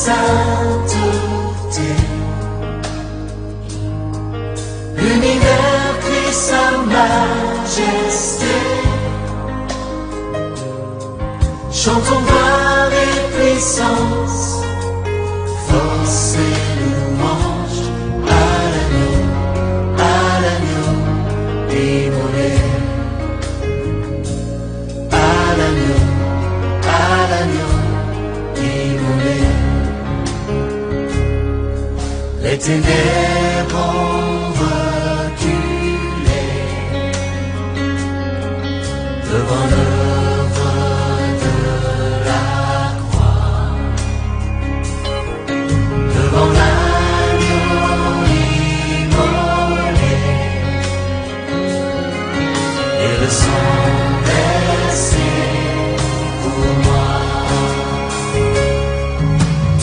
sainteté. L'univers crie sa majesté. Chantons gloire et puissance, force et louange à l'agneau immolé. À l'agneau immolé. Les ténèbres ont reculé devant l'œuvre de la croix, devant l'agneau immolé et le sang versé pour moi.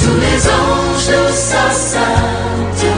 Tous les anges de sa sainteté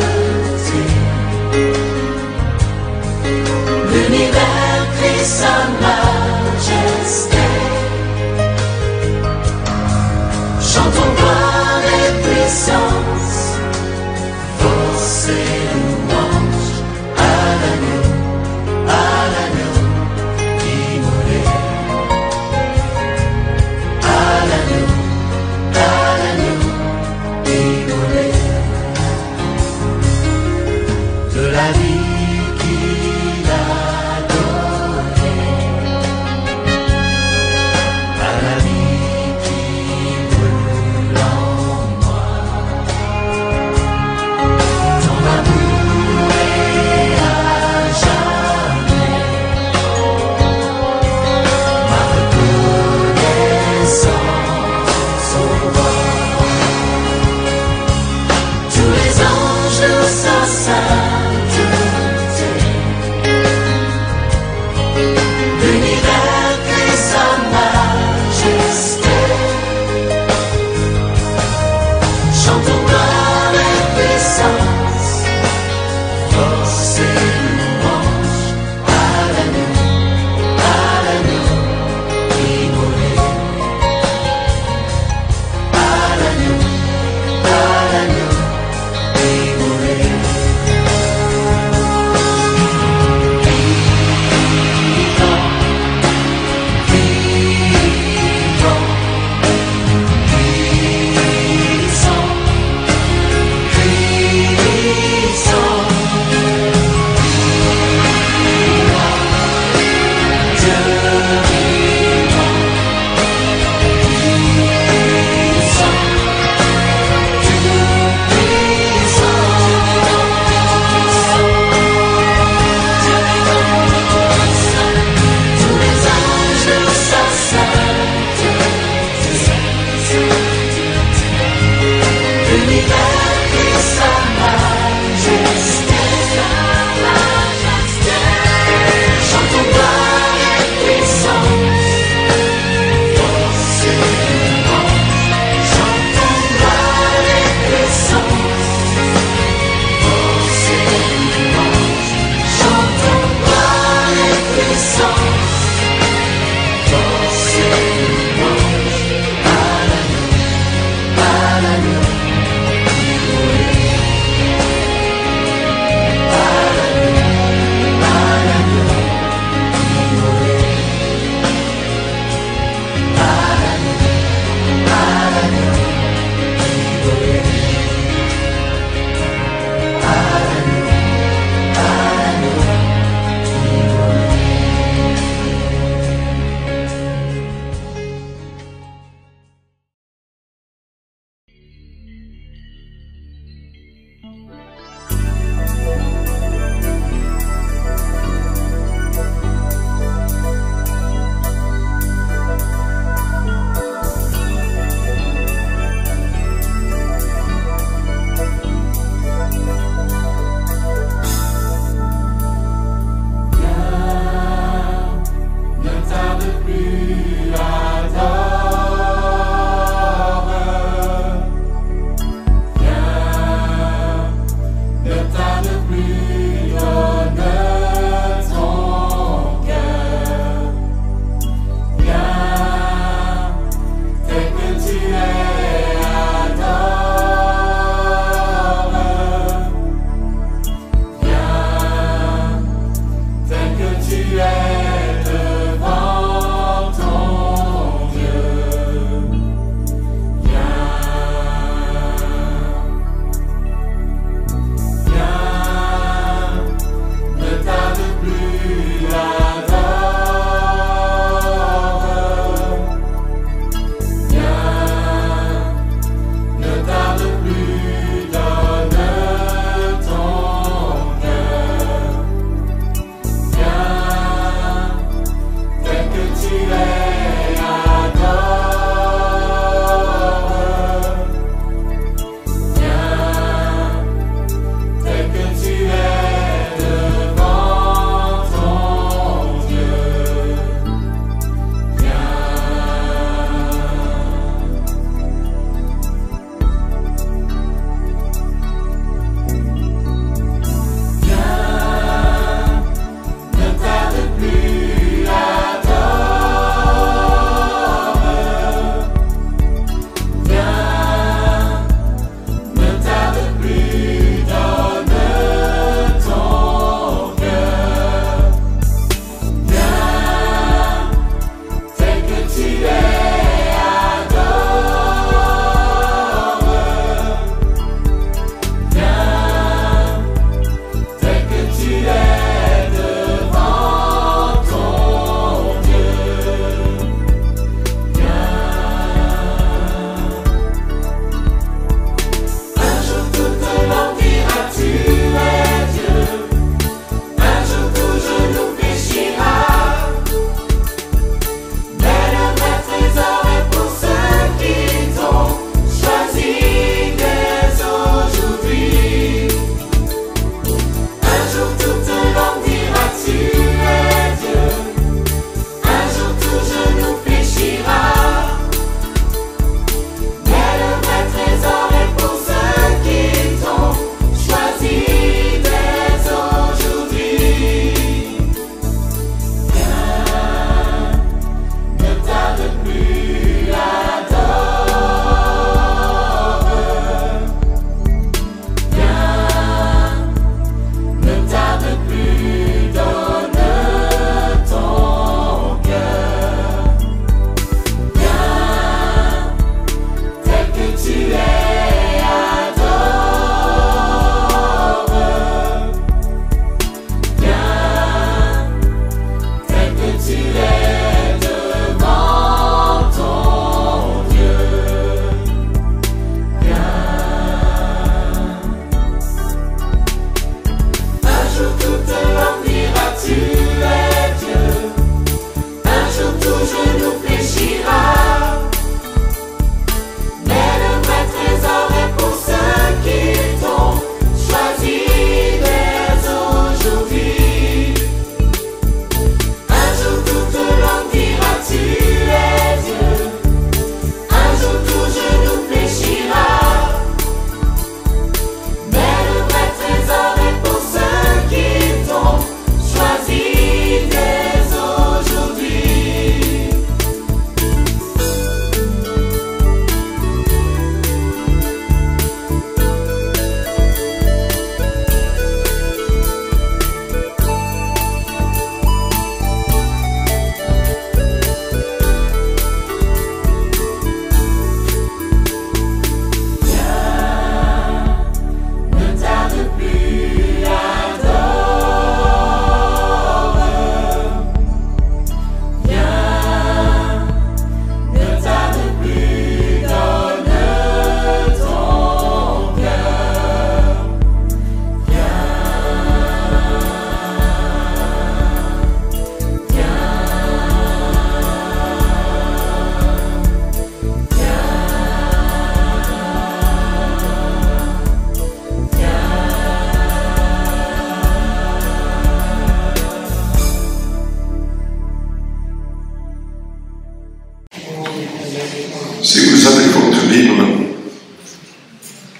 Si vous avez votre Bible,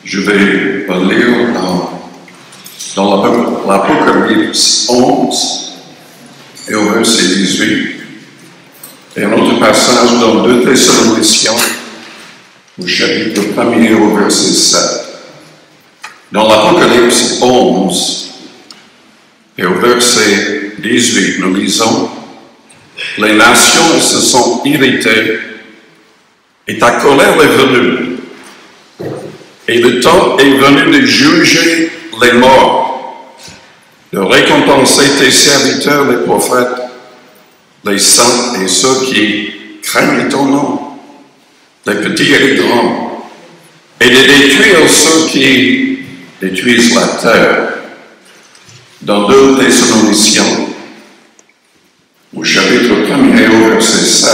je vais lire dans l'Apocalypse 11 et au verset 18. Et un autre passage dans 2 Thessaloniciens, au chapitre 1er au verset 7. Dans l'Apocalypse 11 et au verset 18, nous lisons: les nations se sont irritées et ta colère est venue. Et le temps est venu de juger les morts, de récompenser tes serviteurs, les prophètes, les saints et ceux qui craignent ton nom, les petits et les grands, et de détruire ceux qui détruisent la terre. Dans 2 Thessaloniciens, au chapitre 1er au verset 7,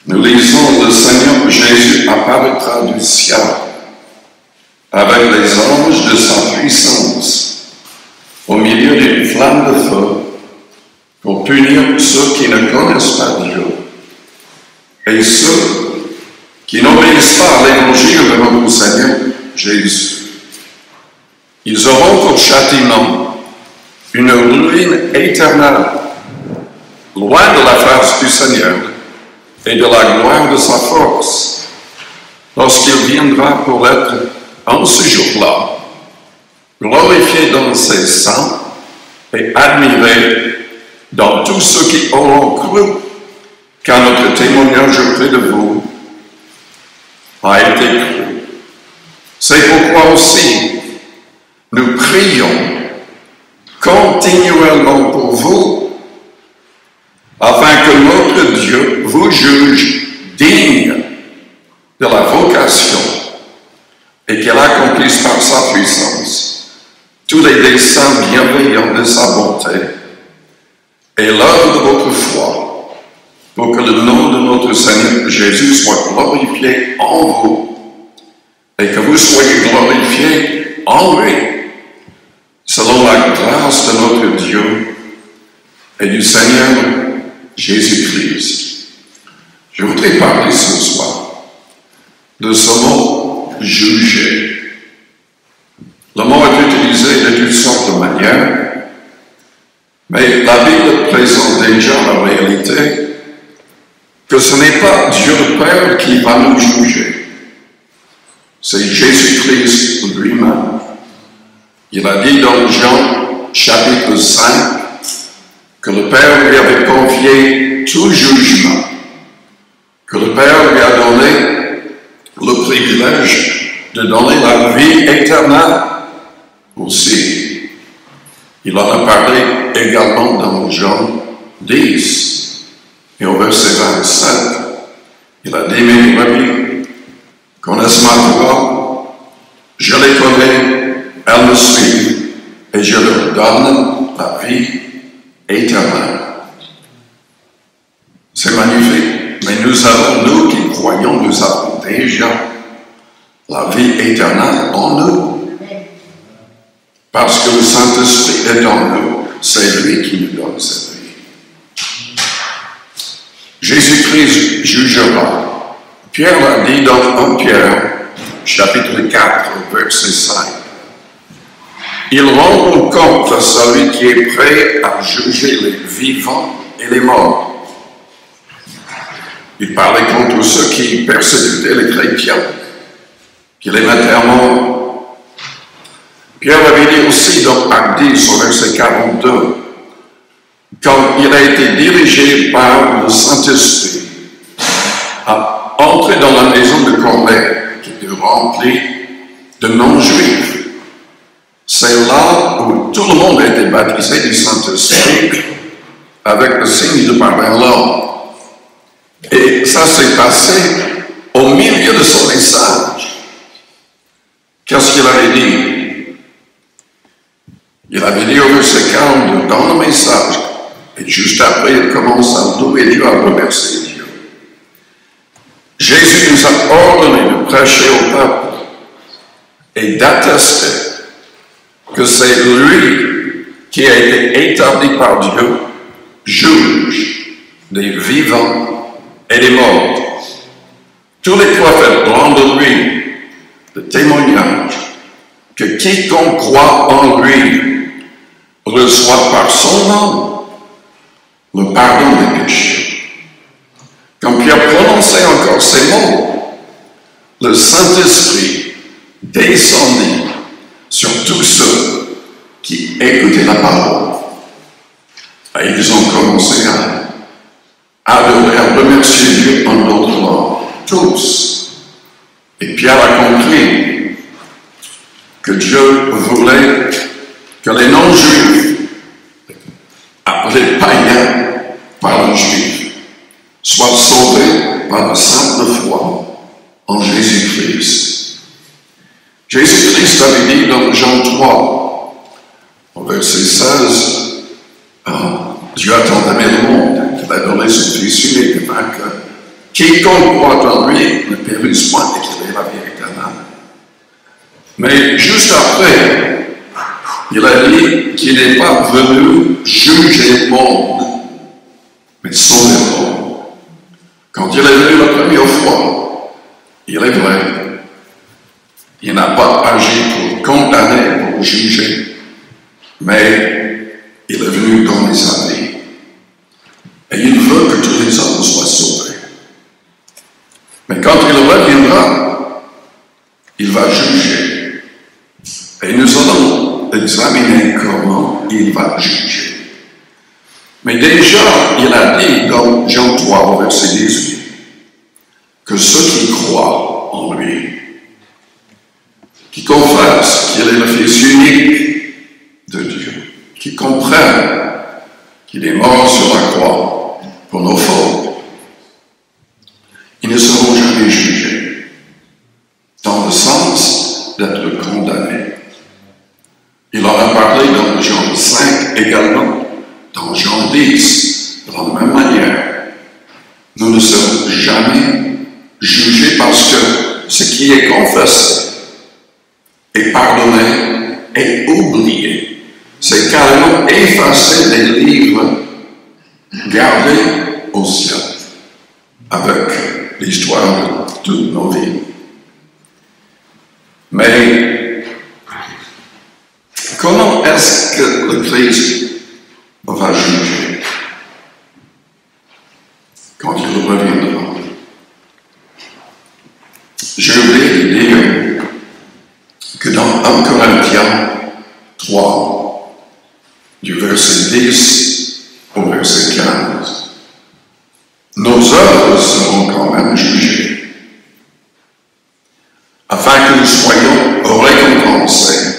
nous lisons: le Seigneur Jésus apparaîtra du ciel avec les anges de sa puissance au milieu d'une flamme de feu pour punir ceux qui ne connaissent pas Dieu et ceux qui n'obéissent pas à l'évangile de notre Seigneur Jésus. Ils auront pour châtiment une ruine éternelle, loin de la face du Seigneur et de la gloire de sa force, lorsqu'il viendra pour être, en ce jour-là, glorifié dans ses saints et admiré dans tous ceux qui auront cru qu'à notre témoignage auprès de vous a été cru. C'est pourquoi aussi nous prions continuellement pour vous, afin que notre Dieu vous juge digne de la vocation et qu'il accomplisse par sa puissance tous les desseins bienveillants de sa bonté et l'œuvre de votre foi, pour que le nom de notre Seigneur Jésus soit glorifié en vous et que vous soyez glorifiés en lui, selon la grâce de notre Dieu et du Seigneur Jésus-Christ. Je voudrais parler ce soir de ce mot « juger ». Le mot est utilisé de toutes sortes de manières, mais la Bible présente déjà la réalité que ce n'est pas Dieu le Père qui va nous juger. C'est Jésus-Christ lui-même. Il a dit dans Jean chapitre 5 que le Père lui avait confié tout jugement, que le Père lui a donné le privilège de donner la vie éternelle aussi. Il en a parlé également dans Jean 10 et au verset 27. Il a dit: mes brebis connaissent ma voix, je les connais, elles me suivent et je leur donne la vie éternelle. C'est magnifique, mais nous qui croyons, nous avons déjà la vie éternelle en nous. Parce que le Saint-Esprit est en nous, c'est lui qui nous donne cette vie. Jésus-Christ jugera. Pierre l'a dit dans 1 Pierre, chapitre 4, verset 5. Il rend compte à celui qui est prêt à juger les vivants et les morts. Il parlait contre ceux qui persécutaient les chrétiens, qui les mettaient à mort. Pierre avait dit aussi dans Acte 10, au verset 42, quand il a été dirigé par le Saint-Esprit à entrer dans la maison de Corneille, qui était remplie de non-juifs. C'est là où tout le monde a été baptisé du Saint-Esprit avec le signe de parler en langue. Et ça s'est passé au milieu de son message. Qu'est-ce qu'il avait dit? Il avait dit au verset 42 dans le message, et juste après il commence à louer Dieu, à remercier Dieu. Jésus nous a ordonné de prêcher au peuple et d'attester que c'est lui qui a été établi par Dieu, juge des vivants et des morts. Tous les prophètes rendent de lui le témoignage que quiconque croit en lui reçoit par son nom le pardon des péchés. Quand Pierre prononçait encore ces mots, le Saint-Esprit descendit sur tous ceux qui écoutaient la parole. Et ils ont commencé à adorer, à remercier Dieu en d'autres langues, tous. Et Pierre a compris que Dieu voulait que les non-juifs, appelés païens par les juifs, soient sauvés par la simple foi en Jésus-Christ. Jésus-Christ avait dit dans Jean 3, au verset 16, Dieu a tant aimé le monde qu'il a donné son Fils unique, afin que quiconque croit en lui ne périsse point et qu'il ait la vie éternelle. Mais juste après, il a dit qu'il n'est pas venu juger le monde, mais sauver le monde. Quand il est venu la première fois, il est vrai, il n'a pas agi pour condamner, pour juger, mais il est venu donner sa vie. Et il veut que tous les hommes soient sauvés. Mais quand il reviendra, il va juger. Et nous allons examiner comment il va juger. Mais déjà, il a dit dans Jean 3, au verset 18, que ceux qui croient en lui, qui confessent qu'il est le Fils unique de Dieu, qui comprennent qu'il est mort sur la croix pour nos fautes, ils ne seront jamais jugés, dans le sens d'être condamnés. Il en a parlé dans Jean 5 également, dans Jean 10, de la même manière. Nous ne serons jamais jugés parce que ce qui est confessé est pardonné et oublié. C'est carrément effacé des livres gardés au ciel avec l'histoire de toutes nos vies. Mais comment est-ce que le Christ va juger quand il reviendra? Je voulais dire que dans 1 Corinthiens 3, du verset 10 au verset 15, nos œuvres seront quand même jugées, afin que nous soyons récompensés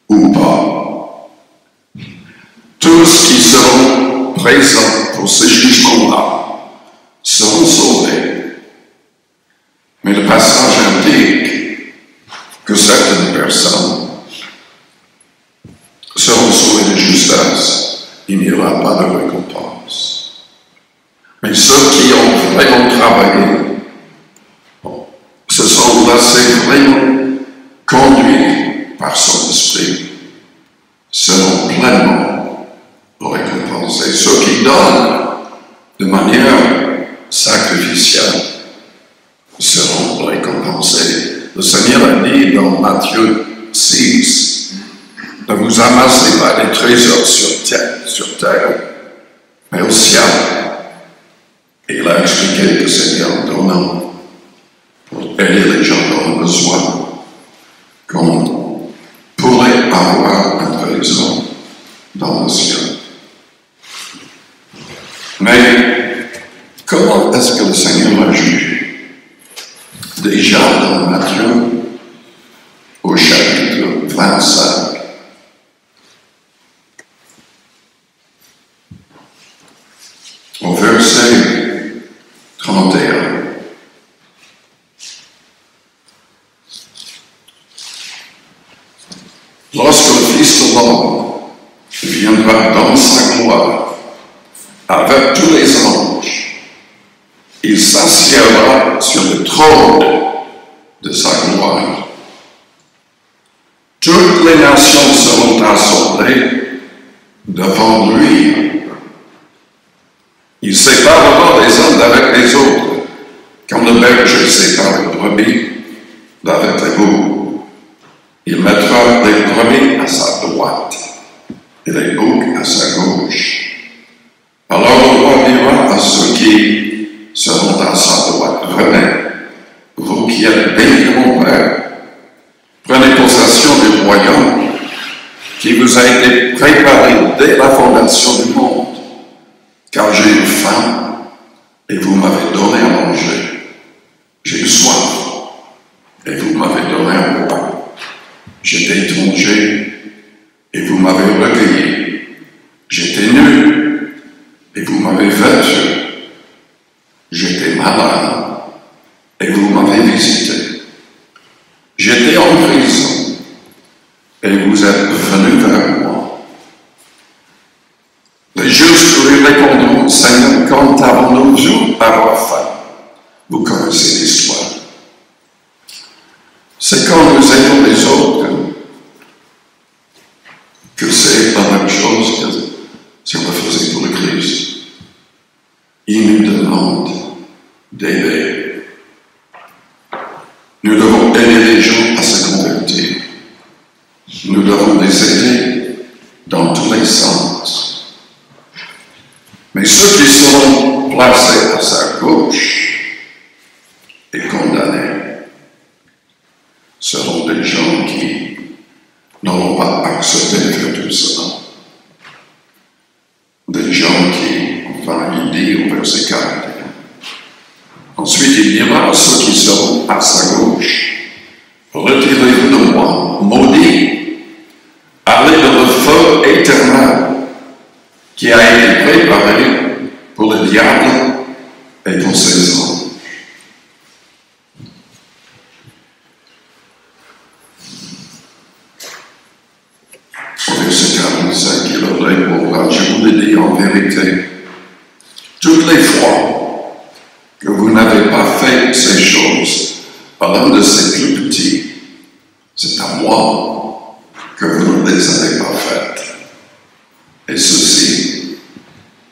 ou pas. Tous qui seront présents pour ce jugement-là seront sauvés. Mais le passage indique que certaines personnes seront sauvés de justesse, il n'y aura pas de récompense. Mais ceux qui ont vraiment travaillé, se sont laissés vraiment conduire par son esprit, seront pleinement récompensés. Ceux qui donnent de manière sacrificielle seront récompensés. Le Seigneur a dit dans Matthieu 6, ne vous amassez pas des trésors sur terre, mais au ciel. Et il a expliqué que c'est en donnant pour aider les gens dans le besoin qu'on pourrait avoir un trésor dans le ciel. Mais comment est-ce que le Seigneur a jugé? Déjà dans Matthieu, au chapitre 25, au verset 31. Lorsque le Fils de l'homme viendra dans sa gloire avec tous les anges, il s'assiera sur le trône de sa gloire. Toutes les nations seront assemblées devant lui. Il séparera les uns d'avec les autres, comme le berger sépare les brebis d'avec les boucs. Il mettra les brebis à sa droite et les boucs à sa gauche. Alors le roi dira à ceux qui seront à sa droite, venez, vous qui êtes bénis de mon Père, prenez possession du royaume qui vous a été préparé dès la fondation du monde, car j'ai eu faim et vous m'avez donné à manger. J'ai eu soif et vous m'avez donné à boire. J'étais étranger et vous m'avez recueilli. J'étais nu et vous m'avez vêtu. J'étais malade et vous m'avez visité. J'étais en prison et vous êtes venus vers moi. Les justes lui répondront, Seigneur, quand avons-nous vu avoir faim? Vous connaissez l'histoire. C'est quand nous aidons les autres que c'est la même chose que si on le faisait pour le Christ. Il nous demande d'aider. Nous devons aider les gens à se convertir. Nous devons les aider dans tous les sens. Mais ceux qui seront placés à sa gauche et condamnés seront des gens qui n'auront pas accepté de faire tout cela. Des gens qui, enfin, il dit au verset 41. Ensuite, il dira à ceux qui seront à sa gauche, retirez-vous de moi, maudits, allez dans le feu éternel qui a été préparé pour le diable et pour ses anges. Au verset 45, il leur répondra, je vous le dis en vérité, toutes les fois que vous n'avez pas fait ces choses à l'un de ces plus petits, c'est à moi que vous ne les avez pas faites. Et ceux-ci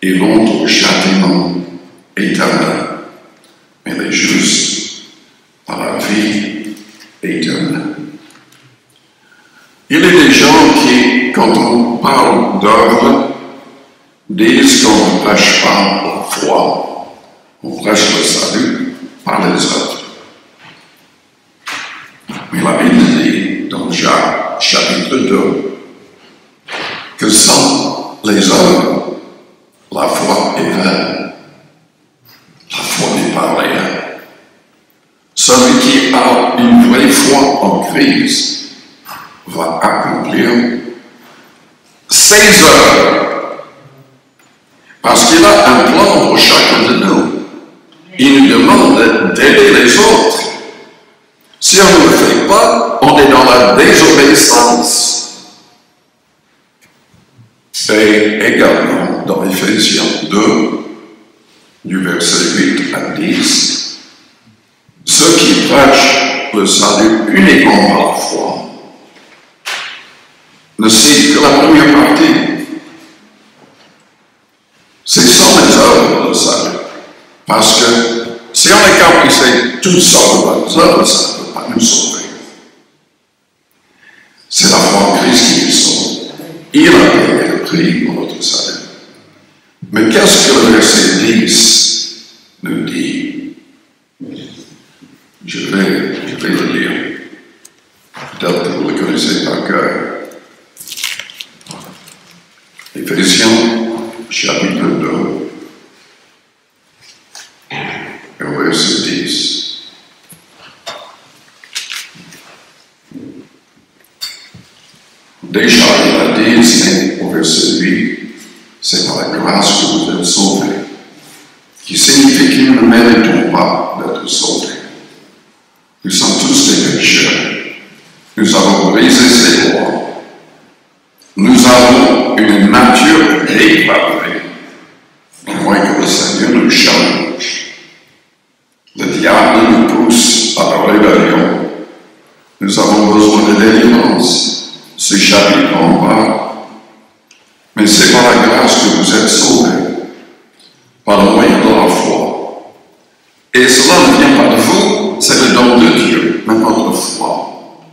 iront au châtiment éternel, mais les justes à la vie éternelle. Il y a des gens qui, quand on parle d'œuvre, disent qu'on ne prêche pas la foi, on prêche le salut par les œuvres. Mais la Bible dit dans Jacques, chapitre 2, que sans les œuvres, la foi est vaine. La foi n'est pas réelle. Celui qui a une vraie foi en Christ va accomplir ses œuvres. Parce qu'il a un plan pour chacun de nous. Il nous demande d'aider les autres. Si on ne le fait pas, on est dans la désobéissance. Et également dans Éphésiens 2, du verset 8 à 10, ceux qui prêchent le salut uniquement par la foi ne citent que la première partie. C'est sans les œuvres le salut. Parce que si on accomplissait toutes sortes de bonnes œuvres, ça ne peut pas nous sauver. C'est la foi en Christ qui nous sauve. Il a payé le prix pour notre salut. Mais qu'est-ce que le verset 10 nous dit? Je vais le lire. Peut-être que vous le connaissez par cœur. Éphésiens, chapitre 2, et verset 10. Déjà, il a dit, c'est au verset 8, c'est par la grâce que vous êtes sauvés, qui signifie que nous ne méritons pas d'être sauvés. Nous sommes tous des pécheurs. Nous avons brisé ses lois. Nous avons une nature dépravée, à moins que le Seigneur nous change. Le diable nous pousse à la rébellion. Nous avons besoin de délivrance. Ce chapitre en parle. Mais c'est par la grâce que vous êtes sauvés, par le moyen de la foi. Et cela ne vient pas de vous, c'est le don de Dieu. Mais notre foi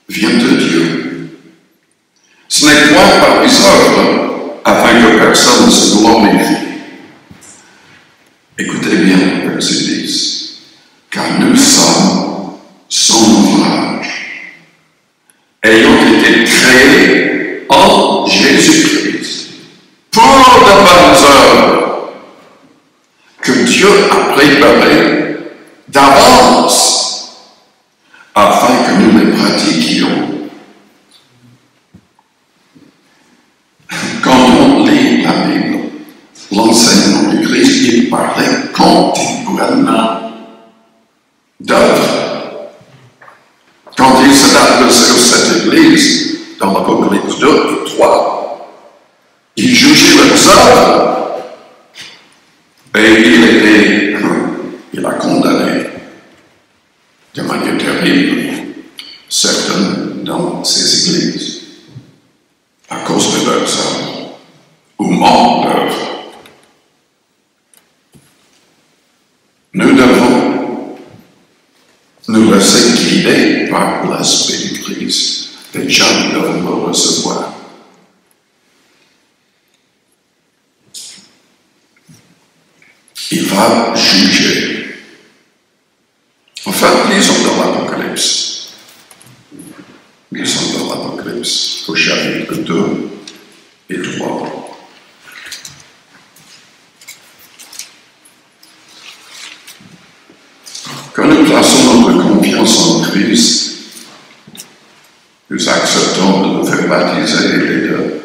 vient de Dieu. Ce n'est point par les œuvres, afin que personne ne se glorifie. Écoutez bien le verset 10. Car nous sommes son ouvrage, ayant été créés en Jésus-Christ pour de bonnes œuvres que Dieu a préparées d'avance afin que nous les pratiquions. Quand on lit la Bible, l'enseignement du Christ, il parlait continuellement d'œuvres. Quand il s'est adressé à cette Église, dans l'Apocalypse 2 et 3, il jugeait leurs œuvres et il a condamné de manière terrible certaines dans ces églises à cause de leurs œuvres ou manque d'œuvres. Nous devons nous laisser guider par l'Esprit du Christ. Déjà, nous devons le recevoir. Il va juger. En fait, lisons dans l'Apocalypse. Lisons dans l'Apocalypse au chapitre 2 et 3. Quand nous plaçons notre confiance en Christ, nous acceptons de nous faire baptiser et de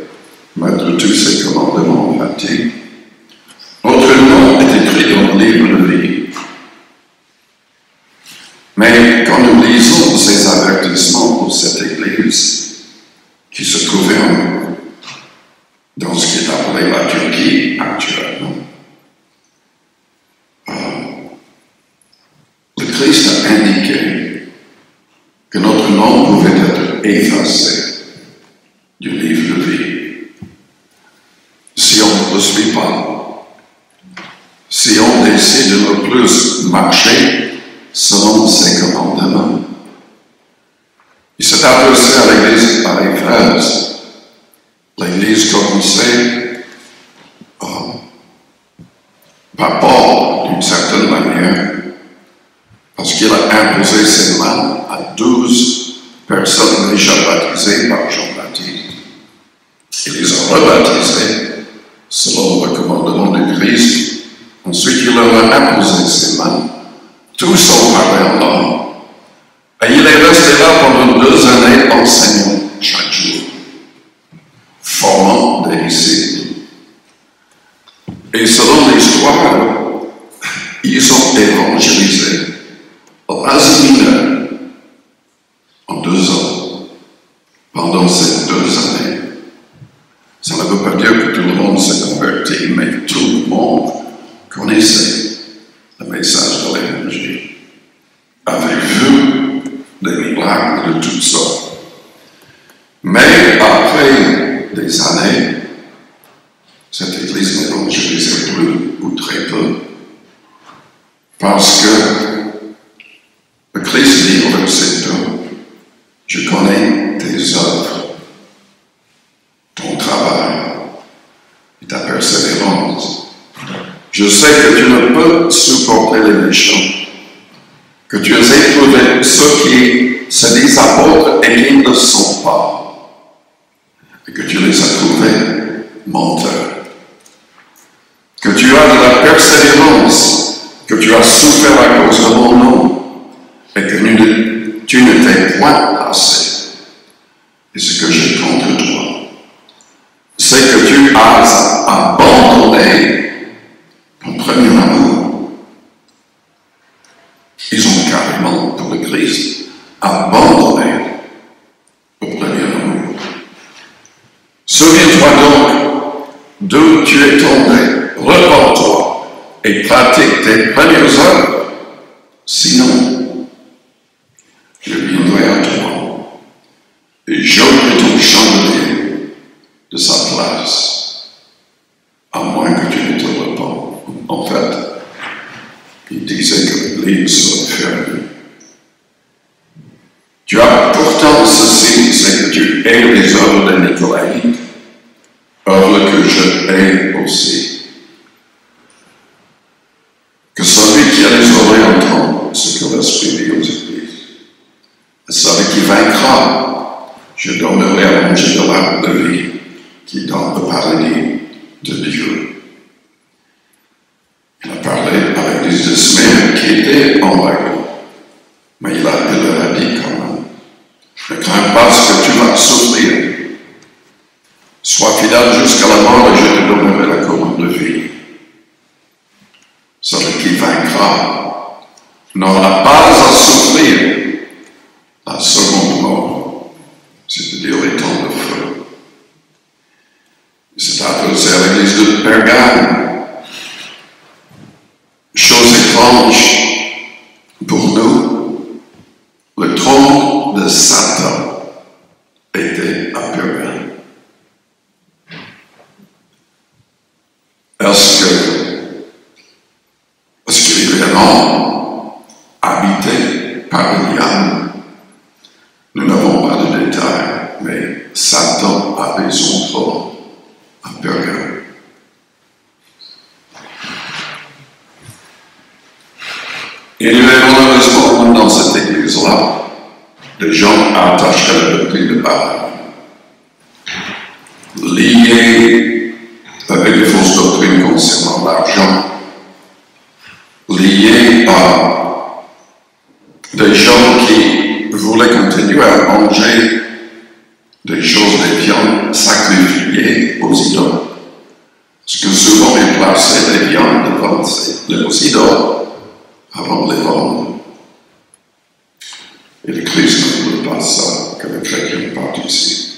mettre tous ces commandements en pratique. Notre nom est écrit dans le livre de vie. Mais quand nous lisons ces avertissements pour cette Église qui se trouvait dans ce qui est appelé la Turquie actuellement, le Christ a indiqué que notre nom pouvait être effacé du livre de vie si on ne le suit pas, si on décide de ne plus marcher selon ses commandements. Il s'est adressé à l'Église à Éphèse. L'Église commençait par Paul, d'une certaine manière, parce qu'il a imposé ses mains à 12 personnes déjà baptisées par Jean-Baptiste. Il les a rebaptisées selon le commandement du Christ. Ensuite, il leur a imposé ses mains. Tous ont parlé en langue. Et il est resté là pendant 2 années enseignant chaque jour, formant des disciples. Et selon l'histoire, ils ont évangélisé l'Asie mineure en 2 ans. Pendant ces 2 années, ça ne veut pas dire que tout le monde s'est converti, mais tout le monde connaissait le message de l'Évangile, avait vu des miracles de toutes sortes. Mais après des années, cette Église n'évangélisait plus ou très peu, parce que le Christ dit au verset 2, « Je connais tes œuvres, ton travail et ta persévérance. Je sais que tu ne peux supporter les méchants, que tu as éprouvé ceux qui se disent apôtres et qui ne le sont pas, et que tu les as trouvés menteurs, que tu as de la persévérance, que tu as souffert à cause de mon nom, et que tu ne t'es point lassé. Et ce que j'ai contre toi, c'est que tu as abandonné ton premier amour. Ils ont carrément, pour le Christ, abandonné le premier amour. Souviens-toi donc d'où tu es tombé, repens-toi et pratique tes premières œuvres. Sinon, je viendrai à toi et j'ôterai ton chandelier de sa place, à moins que tu ne te repens. En fait, il disait que l'Église serait fermée. Tu as pourtant ceci, c'est que tu hais les œuvres des Nicolaïtes, œuvres que je hais aussi. Que celui qui a les oreilles entende ce que l'Esprit dit aux églises. Et celui qui vaincra, je donnerai à manger de l'arbre de vie qui est dans le paradis de Dieu. Il a parlé à l'église de Smyrne qui était en wagon, mais il leur a dit quand même, ne crains pas ce que tu vas souffrir. Sois fidèle jusqu'à la mort et je te donnerai la couronne de vie. Celui qui vaincra n'aura pas à souffrir la seconde mort, c'est-à-dire les temps de feu. C'est adressé à l'église de Pergame. Chose étrange pour nous, le trône de Satan était à Pergame. Est-ce qu'il est vraiment habité par le diable? Nous n'avons pas de détails, mais Satan avait son trône à Pergame. Il y avait malheureusement dans cette église-là des gens attachés à la doctrine de Balaam, liés avec des fausses doctrines concernant l'argent, liés à des gens qui voulaient continuer à manger des choses, des viandes sacrifiées aux idoles. Parce que souvent ils plaçaient des viandes devant les idoles avant de les vendre. Et le Christ ne veut pas ça, que le chrétien participe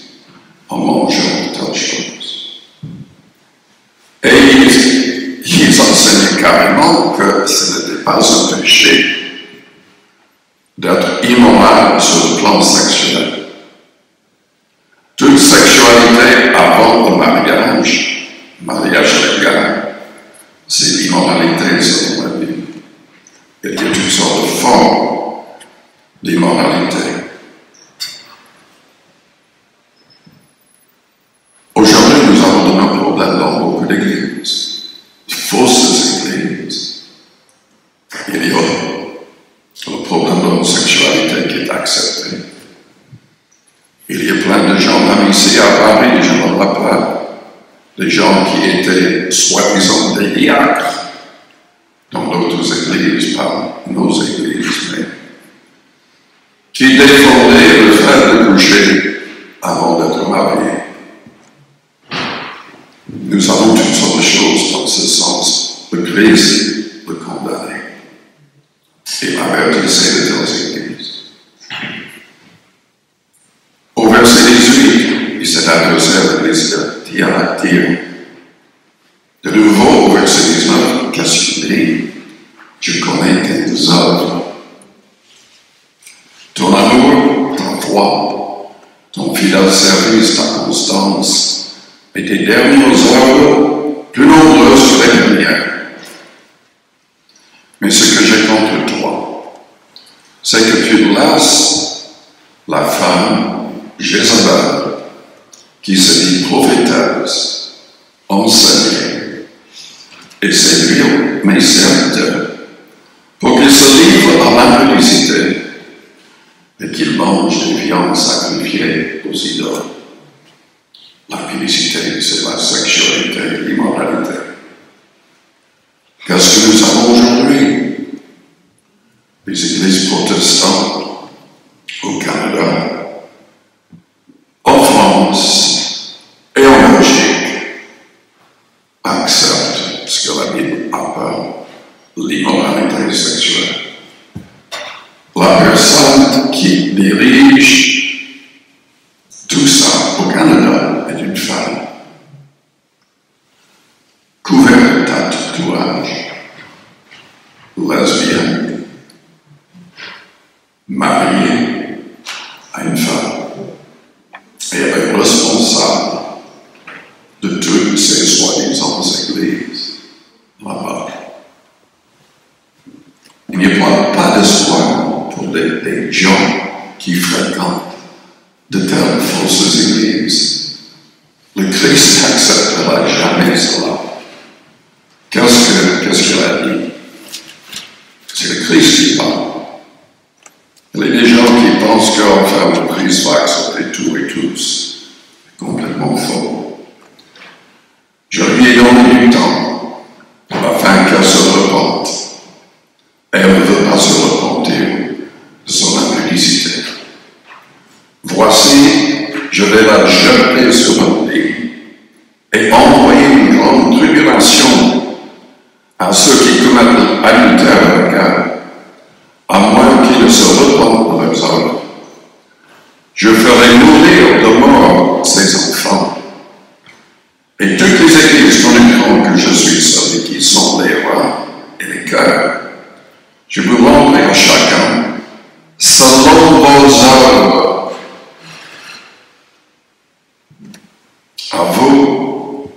en mangeant de telles choses. Et ils enseignaient carrément que ce n'était pas un péché d'être immoral sur le plan sexuel. Toute sexualité avant le mariage légal, c'est l'immoralité selon la Bible. Il y a toutes sortes de formes d'immoralité. Aujourd'hui, nous avons de nombreux problèmes dans beaucoup d'églises, fausses églises. Il y a le problème de l'homosexualité qui est accepté. Il y a plein de gens, même ici à Paris, je me rappelle, des gens qui étaient soi-disant des diacres dans d'autres églises, pas nos églises, mais qui défendaient le fait de coucher avant d'être marié. Nous avons toutes sortes de choses dans ce sens. Le Christ le condamne. Et avertissait de telles églises. Au verset 18, il s'est adressé à l'église de Thyatire. De nouveau, au verset 19, qu'est-ce qu'il dit? Je connais tes œuvres, ton amour, ta foi, ton fidèle service, ta constance, et tes dernières œuvres plus nombreuses que les premières. Mais ce que j'ai contre toi, c'est que tu laisses la femme Jézabel, qui se dit prophétesse, enseigner et séduire mes serviteurs pour qu'ils se livrent à l'impudicité et qu'ils mangent des viandes sacrifiées aux idoles. L'impudicité, c'est la sexualité, l'immoralité. Qu'est-ce que nous avons aujourd'hui? Les églises protestantes au Canada, en France et en Belgique acceptent ce que la Bible appelle l'immoralité sexuelle. La personne qui dirige tout ça au Canada est une femme couverte d'un tatouage, lesbienne, mariée à une femme. Et elle est responsable de toutes ces soi-disant églises là-bas. des gens qui fréquentent de telles fausses églises. Le Christ n'acceptera jamais cela. Qu'est-ce qu'il a dit? C'est le Christ qui parle. Il y a des gens qui pensent qu'enfin le Christ va accepter tout et tous. C'est complètement faux. Je lui ai donné du temps afin qu'elle se repente. Elle ne veut pas se repentir de son impudicité. Voici, je vais la jeter sur un lit et envoyer une grande tribulation à ceux qui commettent l'adultère avec elle, à moins qu'ils ne se repentent de leurs œuvres. Je ferai mourir de mort ses enfants. Et toutes les églises connaîtront que je suis celui qui sont les rois et les cœurs. Je vous rendrai à chacun selon vos œuvres. À vous,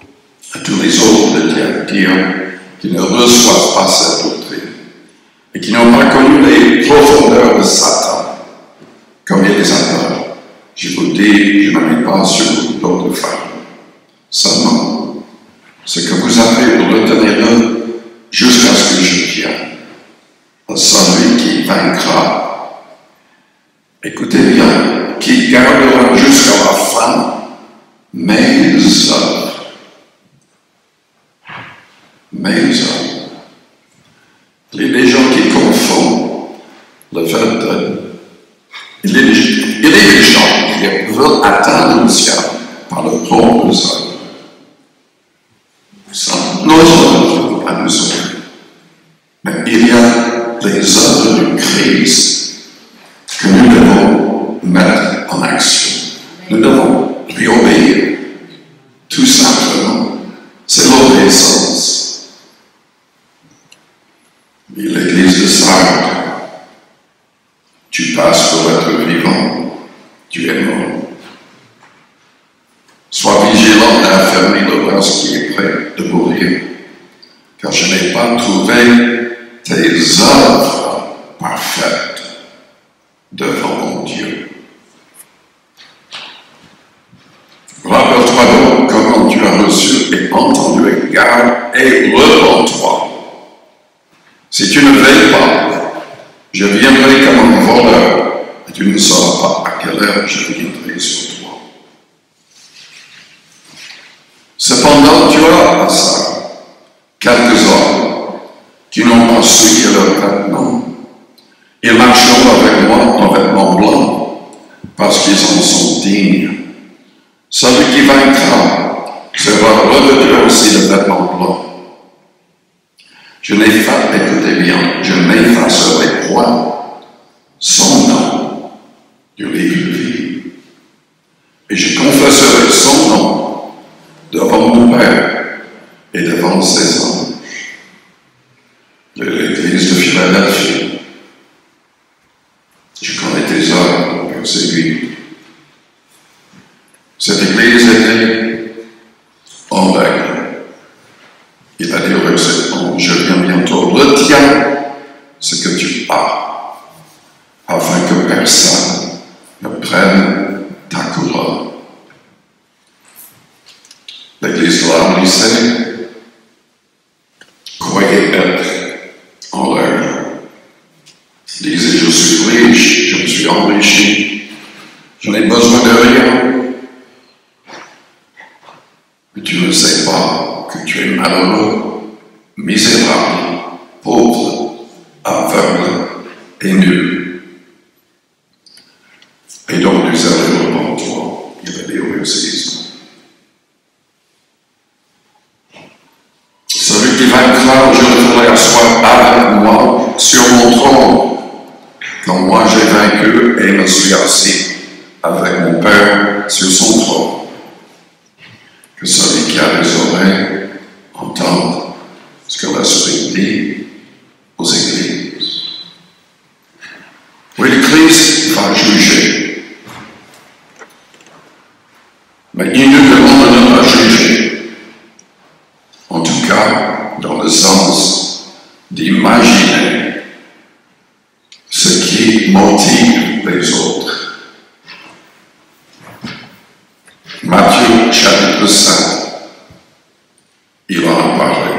à tous les autres de Thyatire qui ne reçoivent pas cette doctrine et qui n'ont pas connu les profondeurs de Satan, comme il les appelle. Je vous dis, je ne mets pas sur d'autres femmes. Seulement, ce que vous avez pour retenir jusqu'à ce que je vienne. Celui qui vaincra, écoutez bien, qui gardera jusqu'à la fin mes œuvres. Mes œuvres. Il y a des gens qui confondent le fait de... Il y a des gens qui veulent atteindre le ciel par leurs propres œuvres. Nos œuvres ne peuvent pas nous sauver. Mais il y a les œuvres du Christ que nous devons mettre en action. Nous devons lui obéir. Tout simplement. C'est l'obéissance. L'église de Sardes, tu passes pour être vivant, tu es mort. Sois vigilant à affermir le bras qui est prêt de mourir, car je n'ai pas trouvé tes œuvres parfaites devant mon Dieu. Rappelle-toi donc comment tu as reçu et entendu et garde et repens-toi. Si tu ne veilles pas, je viendrai comme un voleur et tu ne sauras pas à quelle heure je viendrai sur toi. Cependant, tu as à ça quelques hommes qui n'ont pas souillé leur vêtements. Ils marcheront avec moi en vêtements blancs parce qu'ils en sont dignes. Celui qui vaincra sera revêtu aussi de vêtements blancs. Écoutez bien, je n'effacerai point son nom du livre de vie. Et je confesserai son nom devant mon Père et devant ses anges. De l'église de Philadelphie. Je connais tes œuvres, verset 8. Cette église était en règle. Il a dit au verset 11, je viens bientôt, retiens ce que tu as, afin que personne ne prenne ta couronne. L'église de la Odyssée croyait être en règle. Disait, je suis riche, je me suis enrichi, je n'ai besoin de rien. Mais tu ne sais pas que tu es malheureux, misérable, pauvre, aveugle et nul. Et donc tu sais le toi, il a dit au verset 19. Celui qui vaincra, je le ferai asseoir avec moi sur mon trône, comme moi j'ai vaincu et me suis assis avec mon Père sur son trône. Que celui qui a les oreilles entende ce que l'Esprit dit aux églises. Oui, le Christ va juger. Mais il nous demande de ne pas juger. En tout cas, dans le sens d'imaginer ce qui motive les autres. Matthieu chapitre 5, il en a parlé.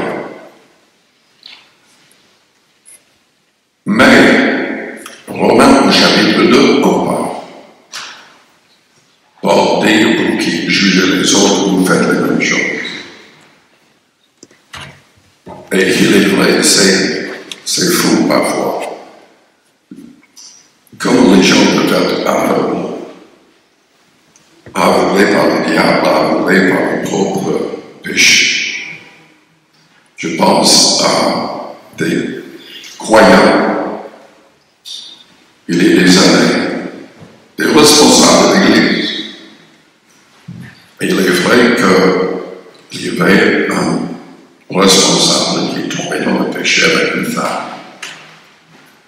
Mais Romains au chapitre 2 en parle. Paul dit pour qui jugez les autres, vous faites les mêmes choses. Et il est vrai, c'est fou parfois. Comme les gens peut-être aveuglés par le diable, aveuglés par leur propre péché. Je pense à des croyants, il y a des années, des responsables de l'Église. Et il est vrai qu'il y avait un responsable qui est tombé dans le péché avec une femme.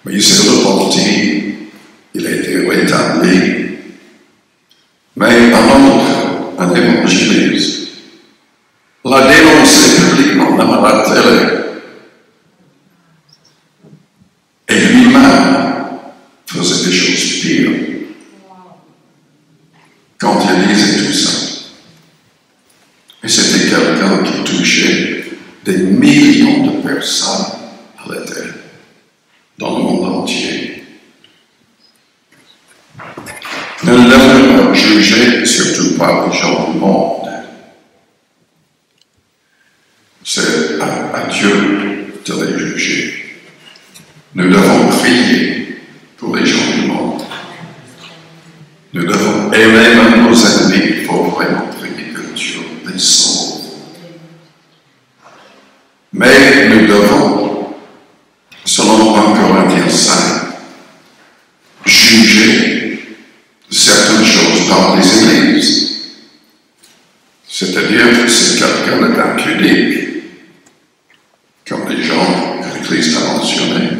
Mais il s'est repenti, il a été rétabli. Mais un autre, un évangéliste, l'a dénoncé publiquement, même à la télé. Et lui-même faisait des choses pires quand il disait tout ça. Et c'était quelqu'un qui touchait des millions de personnes à la terre, dans le monde entier. Ne devons pas juger, surtout pas les gens du monde. C'est à Dieu de les juger. Nous devons prier pour les gens du monde. Nous devons aimer même nos ennemis. Il faut vraiment prier que Dieu les sauve. Mais nous devons, selon 1 Corinthiens 5, juger certaines choses dans les églises. C'est-à-dire que si quelqu'un est impudique, comme les gens que l'Église a mentionnés,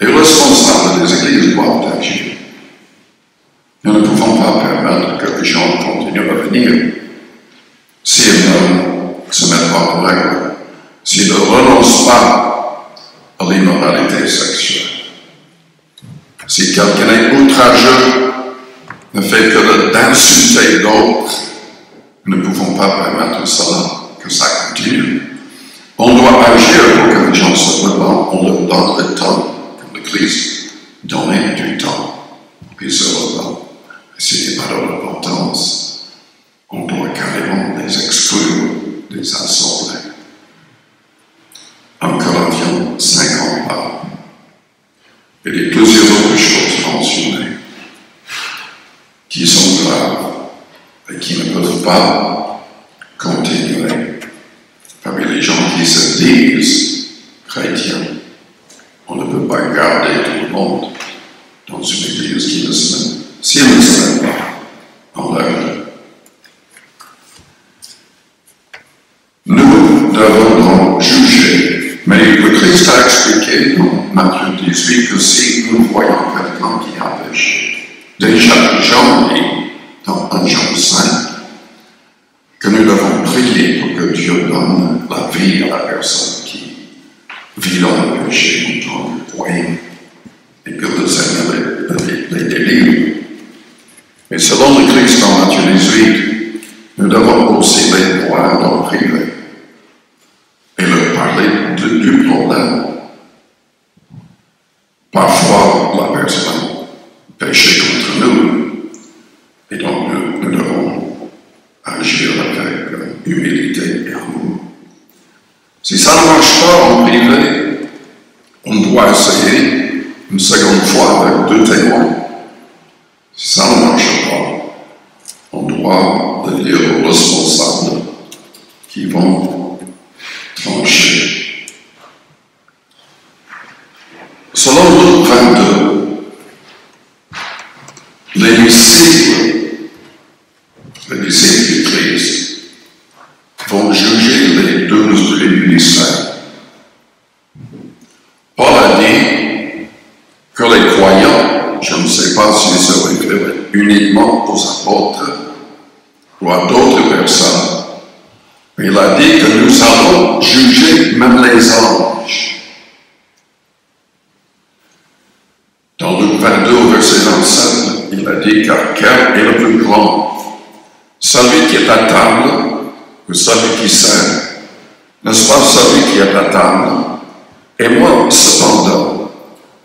les responsables des églises doivent agir. Nous ne pouvons pas permettre que les gens continuent à venir s'ils ne se mettent pas en règle, s'ils ne renoncent pas à l'immoralité sexuelle. Si quelqu'un est outrageux, ne fait que d'insulter d'autres, nous ne pouvons pas permettre cela, que ça continue. On doit agir pour que les gens se repentent, on leur donne le temps, comme le Christ donnait du temps, puis se repentent. Et s'il n'y a pas de repentance, on doit carrément les exclure des assemblées. 1 Corinthiens 5 en parle. Il y a plusieurs autres choses mentionnées qui sont graves et qui ne peuvent pas continuer. Parmi les gens qui se disent chrétiens, on ne peut pas garder tout le monde dans une église qui ne se met, s'il ne se met pas en règle. Nous devons donc juger, mais le Christ a expliqué dans Matthieu 18 que si nous voyons quelqu'un qui a péché, déjà Jean dit dans 1 Jean 5 que nous devons prier pour que Dieu donne la vie à la personne qui vit dans le péché en tant que croyant et que le Seigneur les délivre. Mais selon le Christ dans Matthieu 18, nous devons aussi les voir dans le privé et leur parler du problème. Parfois, la personne péché contre nous, et donc nous devons agir avec humilité et amour. Si ça ne marche pas en privé, on doit essayer une seconde fois avec 2 témoins. Si ça ne marche pas, on doit le dire aux responsables qui vont trancher. Selon Luc 22, les disciples du Christ vont juger les 12 de l'Église. Paul a dit que les croyants, je ne sais pas s'ils se réfèrent uniquement aux apôtres ou à d'autres personnes, mais il a dit que nous allons juger même les anges. Dans Luc 22, au verset 27, il a dit, car quel est le plus grand? Celui qui est à table ou celui qui sert? N'est-ce pas celui qui est à table? Et moi, cependant,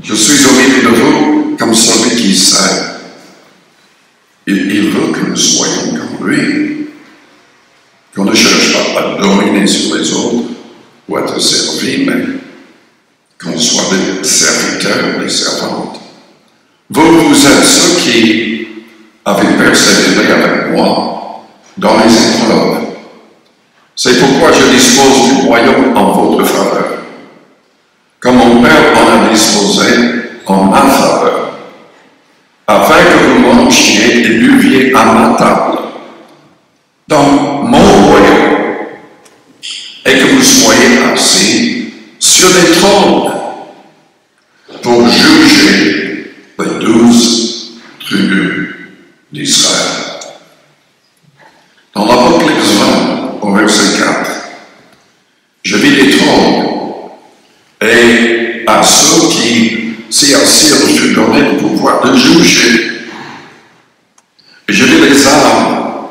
je suis au milieu de vous comme celui qui sert. Il veut que nous soyons comme lui, qu'on ne cherche pas à dominer sur les autres ou à te servir, mais qu'on soit des serviteurs, des servantes. Vous êtes ceux qui avez persévéré avec moi dans les épreuves. C'est pourquoi je dispose du royaume en votre faveur, comme mon Père en a disposé en ma faveur, afin que vous mangiez et buviez à ma table, dans mon royaume, et que vous soyez assis sur des trônes pour juger les 12 tribus d'Israël. Dans l'Apocalypse 20, au verset 4, je vis des trônes, et à ceux qui s'y assirent, je donnais le pouvoir de juger. Et je vis les âmes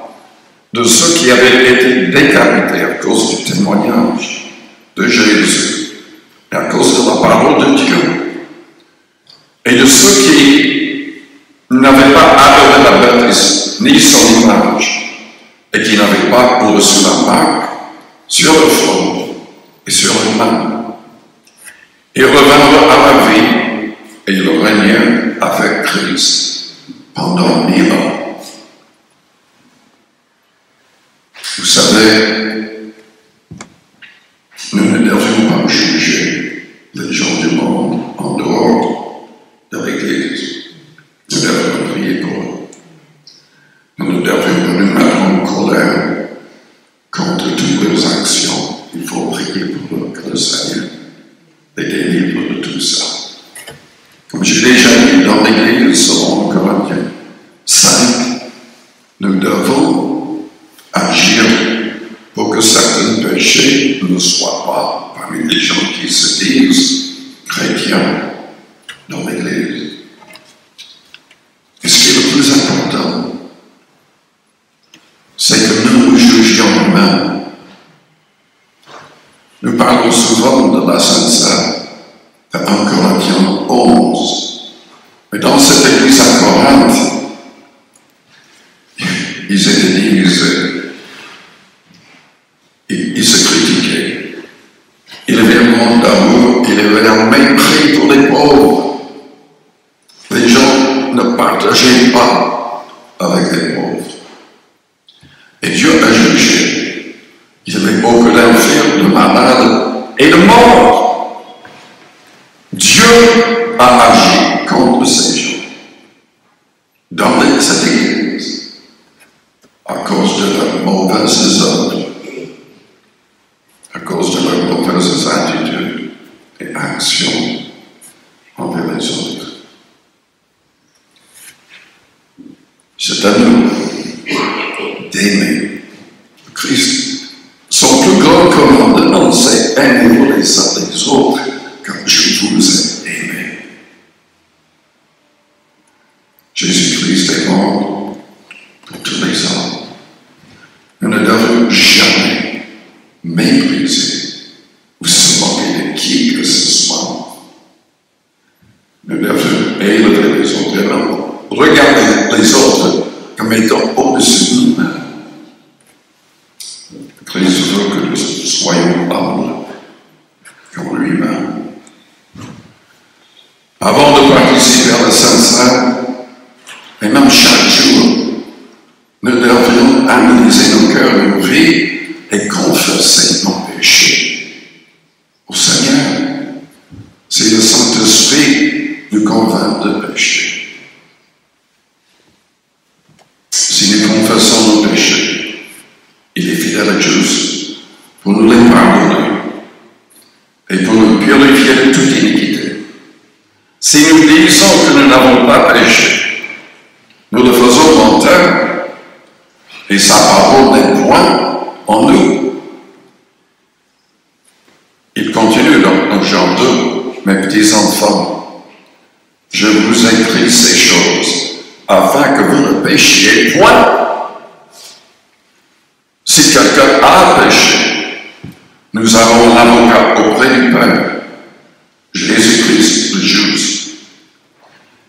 de ceux qui avaient été décapités à cause du témoignage de Jésus et à cause de la parole de Dieu, et de ceux qui n'avaient pas adoré la bête ni son image, et qui n'avaient pas reçu la marque sur le front et sur les mains. Ils revinrent à la vie et ils régnèrent avec Christ pendant 1000 ans. Vous savez, nous ne devions pas juger les gens du monde en dehors de l'Église. Nous devons prier pour eux. Nous ne devons pas nous mettre en colère contre toutes leurs actions. Il faut prier pour eux, que le Seigneur les délivre de tout ça. Comme j'ai déjà dit dans l'Église, selon Corinthiens 5, nous devons agir pour que certains péchés ne soient pas parmi les gens qui se disent chrétiens dans l'Église. Et ce qui est le plus important, c'est que nous nous jugions nous-mêmes. Nous parlons souvent de la Sainte Seine, de 1 Corinthiens 11. Mais dans cette église à Corinthe, ils étaient divisés. Ils se critiquaient. Il y avait un manque d'amour, il y avait un mépris pour les pauvres. Les gens ne partageaient pas avec les pauvres. Et Dieu a jugé. Il y avait beaucoup d'infirmes, de malades et de morts. Dieu a agi contre ces gens dans cette église à cause de leurs mauvaises œuvres, à cause de leurs mauvaises attitudes et actions envers les autres. C'est à nous d'aimer Christ. Son plus grand commandement, c'est aimez-vous les uns les autres comme je vous ai aimé. Jésus-Christ est mort pour tous les hommes. Nous ne devons jamais mépriser ou se moquer de qui que ce soit. Nous devons élever les autres et regarder les autres comme étant au-dessus de nous-mêmes. Christ veut que nous soyons humbles comme lui-même. Avant de participer à la Sainte Seine, et même chaque jour, nous devrions analyser nos cœurs et nos vies et confesser nos péchés au Seigneur. Si le Saint-Esprit nous convainc de péché. Si nous confessons nos péchés, il est fidèle et juste pour nous les pardonner et pour nous purifier de toute iniquité. Si nous disons que nous n'avons pas péché, nous le faisons menteur et sa parole n'est point en nous. Il continue dans Jean 2, mes petits enfants, je vous écris ces choses, afin que vous ne péchiez point. Si quelqu'un a péché, nous avons un avocat auprès du Père, Jésus-Christ le juste.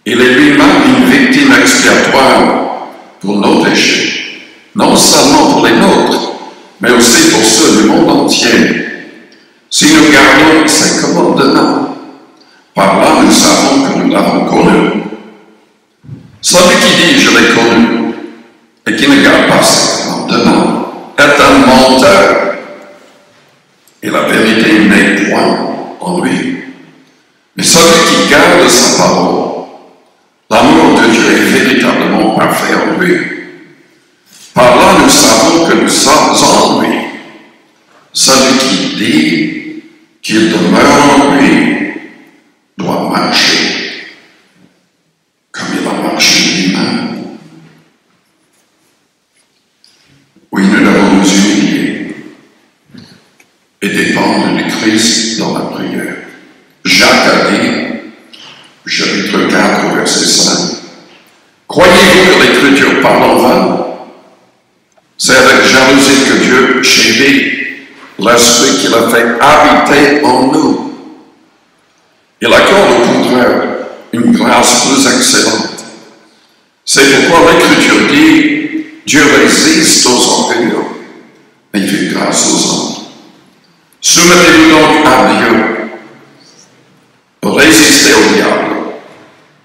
Il est lui-même une victime expiatoire pour nos péchés, non seulement pour les nôtres, mais aussi pour ceux du monde entier. Si nous gardons ses commandements, par là nous savons que nous l'avons connu. Celui qui dit « je l'ai connu » et qui ne garde pas ses commandements est un menteur, et la vérité n'est point en lui. Mais celui qui garde sa parole, l'amour de Dieu est véritablement parfait en lui. Par là nous savons que nous sommes en lui. Celui qui dit qu'il demeure en lui doit marcher comme il a marché lui-même. Oui, nous devons nous humilier et dépendre du Christ dans la prière. Jacques a dit, chapitre 4, verset 5, « Croyez-vous que l'Écriture parle en vain? C'est avec jalousie que Dieu chérit l'Esprit qu'il a fait habiter en nous. Il accorde au contraire une grâce plus excellente. C'est pourquoi l'Écriture dit, Dieu résiste aux orgueilleux, mais il fait grâce aux hommes. Soumettez-vous donc à Dieu. Résistez au diable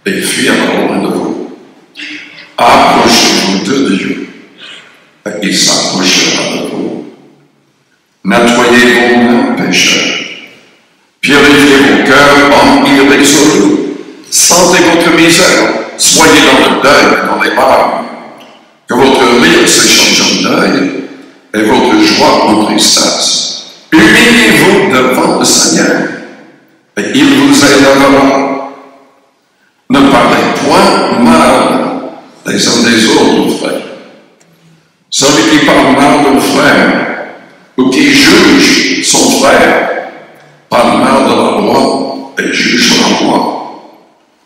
et fuira loin de vous. Approchez-vous de Dieu et il s'approchera de vous. Nettoyez vos mains, pécheurs. Purifiez vos cœurs, hommes irrésolus. Sentez votre misère. Soyez dans le deuil et dans les larmes. Que votre rire s'échange en deuil et votre joie en tristesse. Humiliez-vous devant le Seigneur. Et il vous élèvera. Ne parlez point mal les uns des autres, frères. Celui qui parle mal d'un frère ou qui juge son frère parle mal de la loi et juge la loi.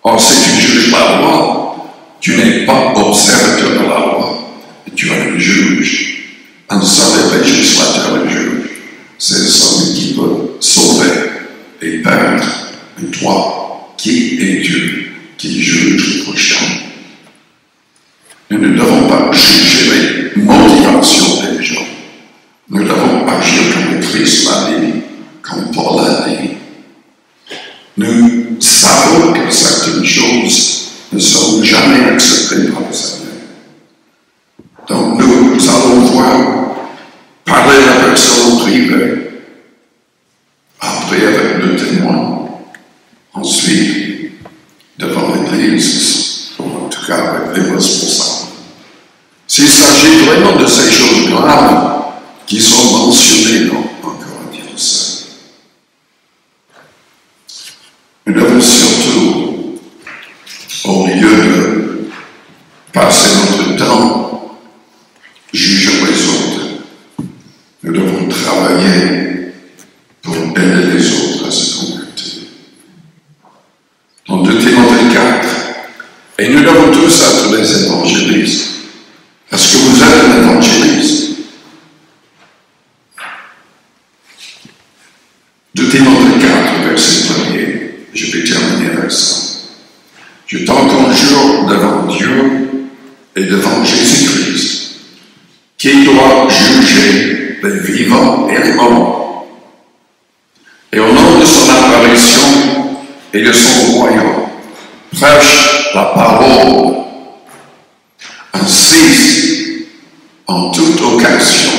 Or, si tu juges la loi, tu n'es pas observateur de la loi et tu es un juge. Un seul législateur et juge. C'est celui qui peut sauver et perdre. Et toi, qui es Dieu, qui juge le prochain? Nous ne devons pas juger les motivations des gens. Nous devons agir comme le Christ l'a dit, comme Paul l'a dit. Nous savons que certaines choses ne seront jamais acceptées par le Seigneur. Donc nous allons voir, parler à la personne privée, après avec le témoin. Ensuite, devant l'Église, en tout cas avec les responsables. S'il s'agit vraiment de ces choses graves qui sont mentionnées dans 1 Corinthiens 7, nous devons surtout, au lieu de passer notre temps jugeant les autres, nous devons travailler pour aider les autres à se convertir. Dans 2 Timothée 4, et nous devons tous être des évangélistes. Est-ce que vous êtes un évangéliste? 2 Timothée 4, verset 1er, je vais terminer avec ça. Je t'en conjure devant Dieu et devant Jésus-Christ, qui doit juger les vivants et les morts. Et au nom de son apparition et de son royaume, prêche la parole, insiste en toute occasion,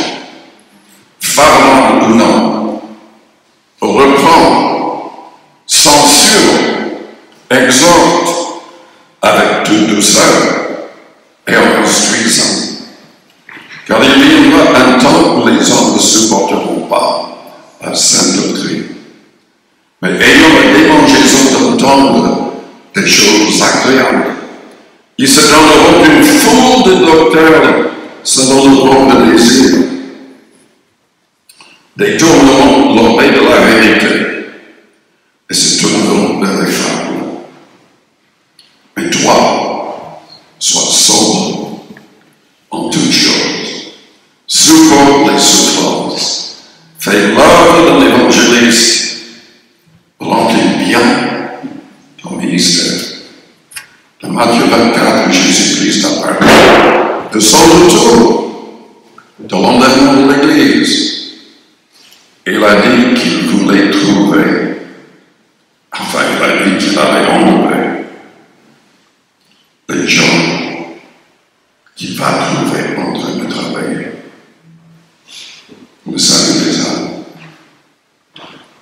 favorable ou non, reprend, censure, exhorte avec toute douceur et en instruisant. Car il viendra un temps où les hommes ne supporteront pas la sainte doctrine. Mais ayant la démangeaison d'entendre des choses agréables, ils se donneront une foule de docteurs selon le propre désir, détourneront l'oreille de la vérité et se tourneront vers les fables. toi, sois sobre en toutes choses. Supporte les souffrances. Fais l'œuvre de l'évangéliste. Remplis bien ton ministère. Dans Matthieu 24, Jésus-Christ a parlé de son retour, de l'enlèvement de l'Église. Il a dit qu'il voulait trouver, enfin il a dit qu'il allait enlever les gens qu'il va trouver en train de travailler. Vous savez déjà,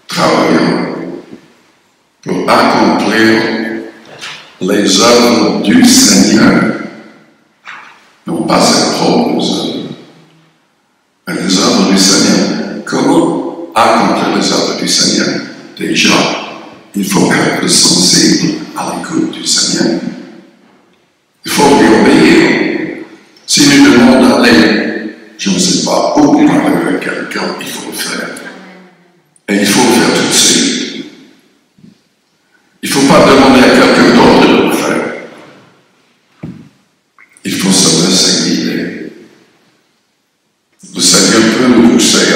travaillant pour accomplir les œuvres du Seigneur, non pas ses propres œuvres, mais les œuvres du Seigneur. Comment accomplir les œuvres du Seigneur? Déjà, il faut être sensible à l'écoute du Seigneur. Il faut lui obéir. Si nous demandons d'aller, je ne sais pas où, parler avec quelqu'un, il faut le faire. Et il faut le faire tout de suite. Il ne faut pas demander à quelqu'un d'autre de le faire. Il faut se laisser guider. Le Seigneur peut nous pousser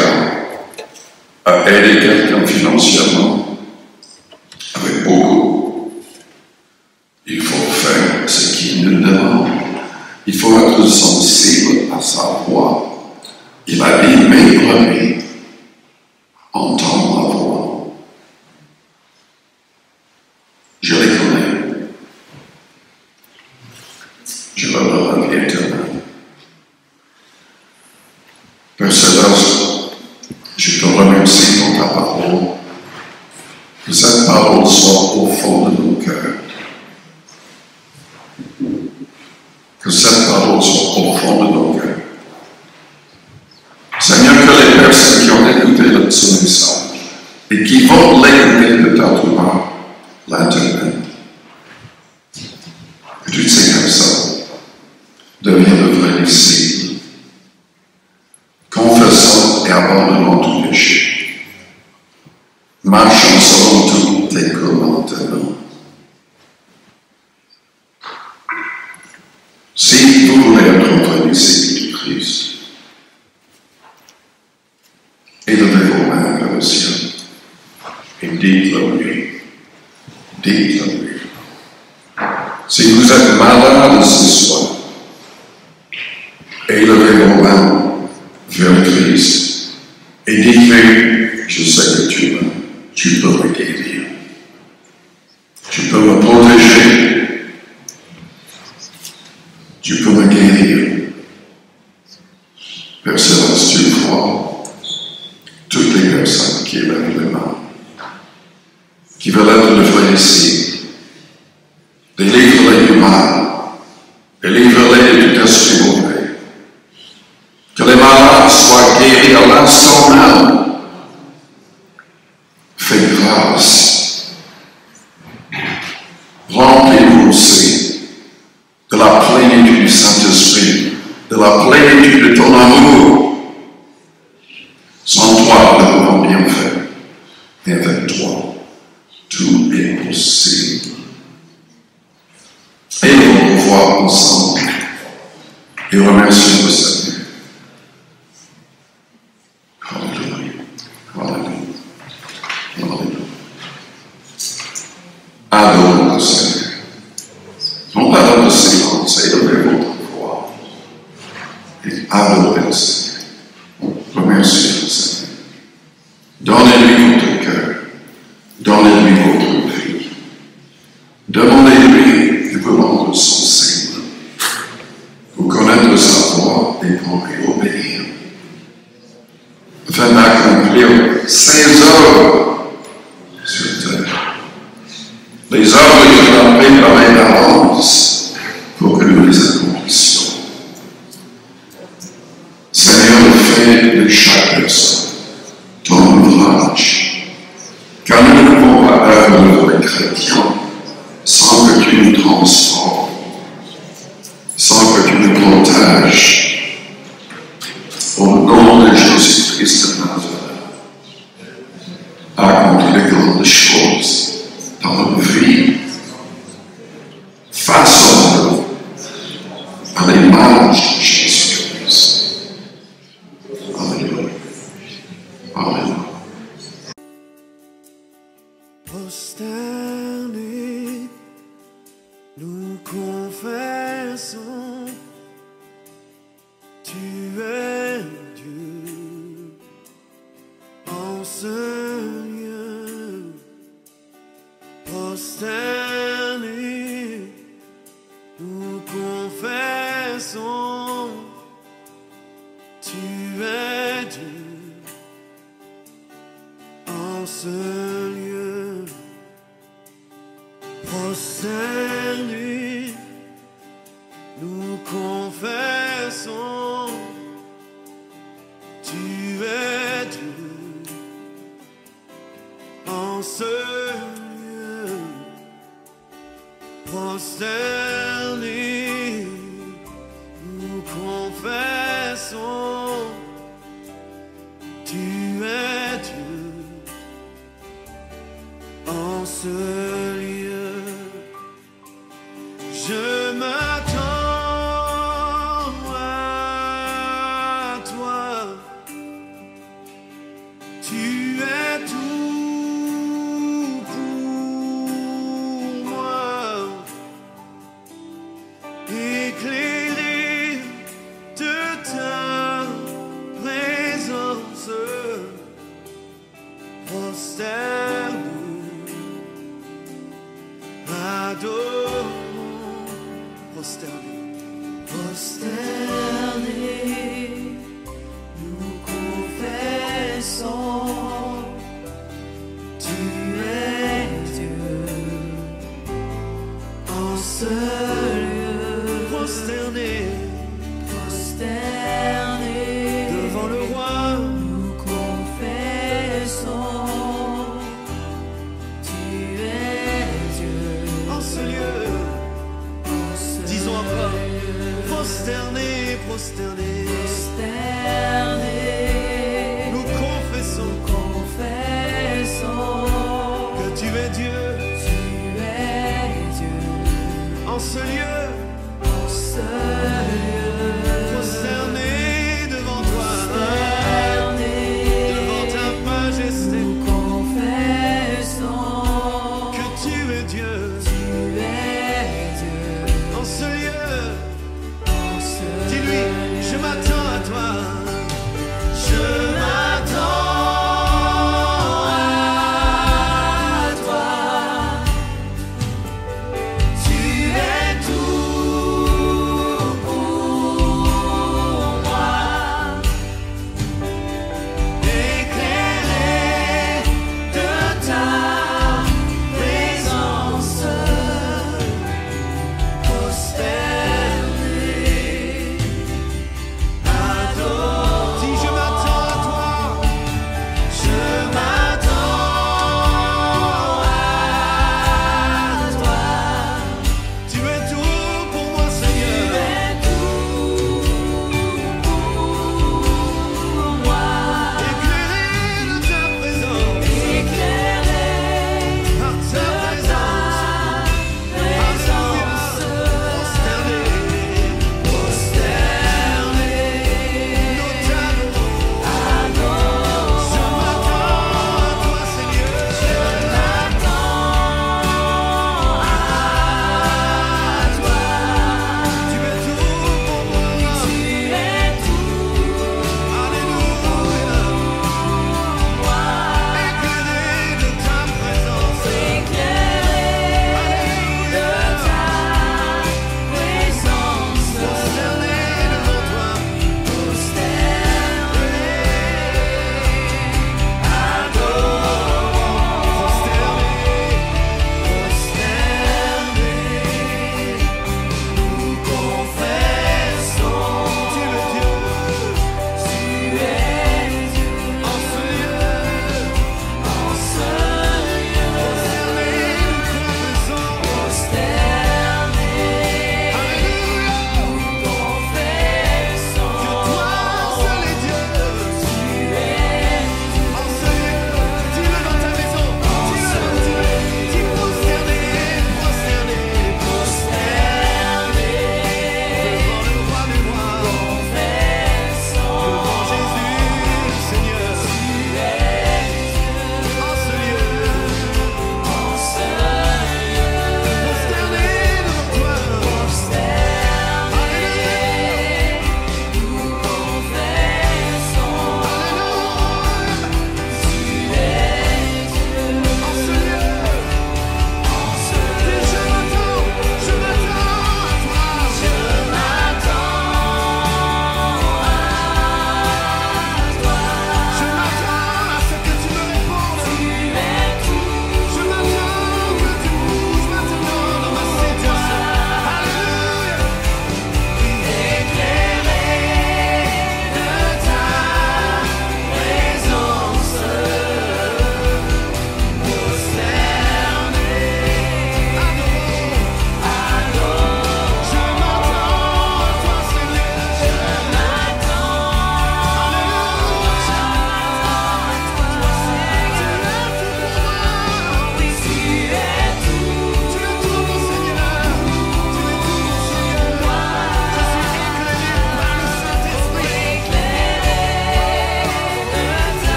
à aider quelqu'un financièrement, avec beaucoup. Il faut faire ce qu'il nous demande. Il faut être sensible à sa voix. Il a dit, mes brebis entendent ma voix. Je les connais. Je leur donne la vie éternelle. Père Céleste, je te remercie pour ta parole. Que cette parole soit au fond de nos cœurs. Que cette parole soit au fond de nos cœurs. Seigneur, que les personnes qui ont écouté ce message et qui vont l'écouter peut-être par l'Internet, que toutes ces personnes deviennent de vrais disciples, confessant et abandonnant tout péché, marchant selon tous tes commandements. Si vous voulez être un disciple de Christ, élevez vos mains vers le ciel et dites-le lui. Dites-le lui. Si vous êtes malade ce soir, élevez vos mains vers Christ et dites-lui, je sais que tu m'aimes, tu peux me guérir. Tu peux me protéger. Tu peux me guérir. Père Céleste, tu vois toutes les personnes qui élèvent les mains, qui veulent être le vrai disciple. Délivre-les du mal. Délivre-les de tout esprit mauvais. Que les malades soient guéris à l'instant même. Fais grâce. Remplis-nous aussi de la plénitude du Saint-Esprit, de la plénitude de ton amour. Sans toi, nous n'avons rien fait. Mais avec toi, tout est possible. Et nous allons voir ensemble et remercions le Seigneur. Alléluia. Alléluia. Alléluia. Adorons le Seigneur. Non pas dans le silence, élevez votre voix. Et adorez le Seigneur. Remerciez le Seigneur. Donnez-lui votre cœur. Donnez-lui votre vie. Demandez-lui de vous rendre sensible. Pour connaître sa voix et pour lui obéir. Afin d'accomplir ses œuvres sur terre. Les œuvres qu'il a préparées d'avance pour que nous les accomplissions. Seigneur, fais de chaque personne ton ouvrage. Car nous ne pouvons pas être le vrai chrétien sans que tu nous transformes, sans que tu nous protèges. Au nom de Jésus-Christ de Nazareth, accomplis les grandes choses dans notre vie. Face confessons, tu es Dieu. En ce lieu prosterné, nous confessons, tu es Dieu. En ce lieu prosterné, nous confessons, tu es Dieu. En ce lieu prosterné, nous confessons, tu es Dieu. En ce lieu, je m'attends à toi, tu es tout pour moi, éclairé de ta présence, prosterné. Adorons, prosterné, Prosterné, nous confessons, tu es Dieu. En ce lieu, prosterné, prosterné, devant le roi, nous confessons, tu es Dieu. en ce lieu, En ce disons encore, lieu, prosterné, prosterné, prosterné, nous confessons confessons que tu es Dieu. tu es Dieu. En ce lieu, En ce lieu, prosterné devant toi, prosterné, devant ta majesté, nous confessons que tu es Dieu. tu es Dieu. En ce lieu, En ce dis-lui, lieu, je m'attends à toi. Je m'attends à toi. Tu es tout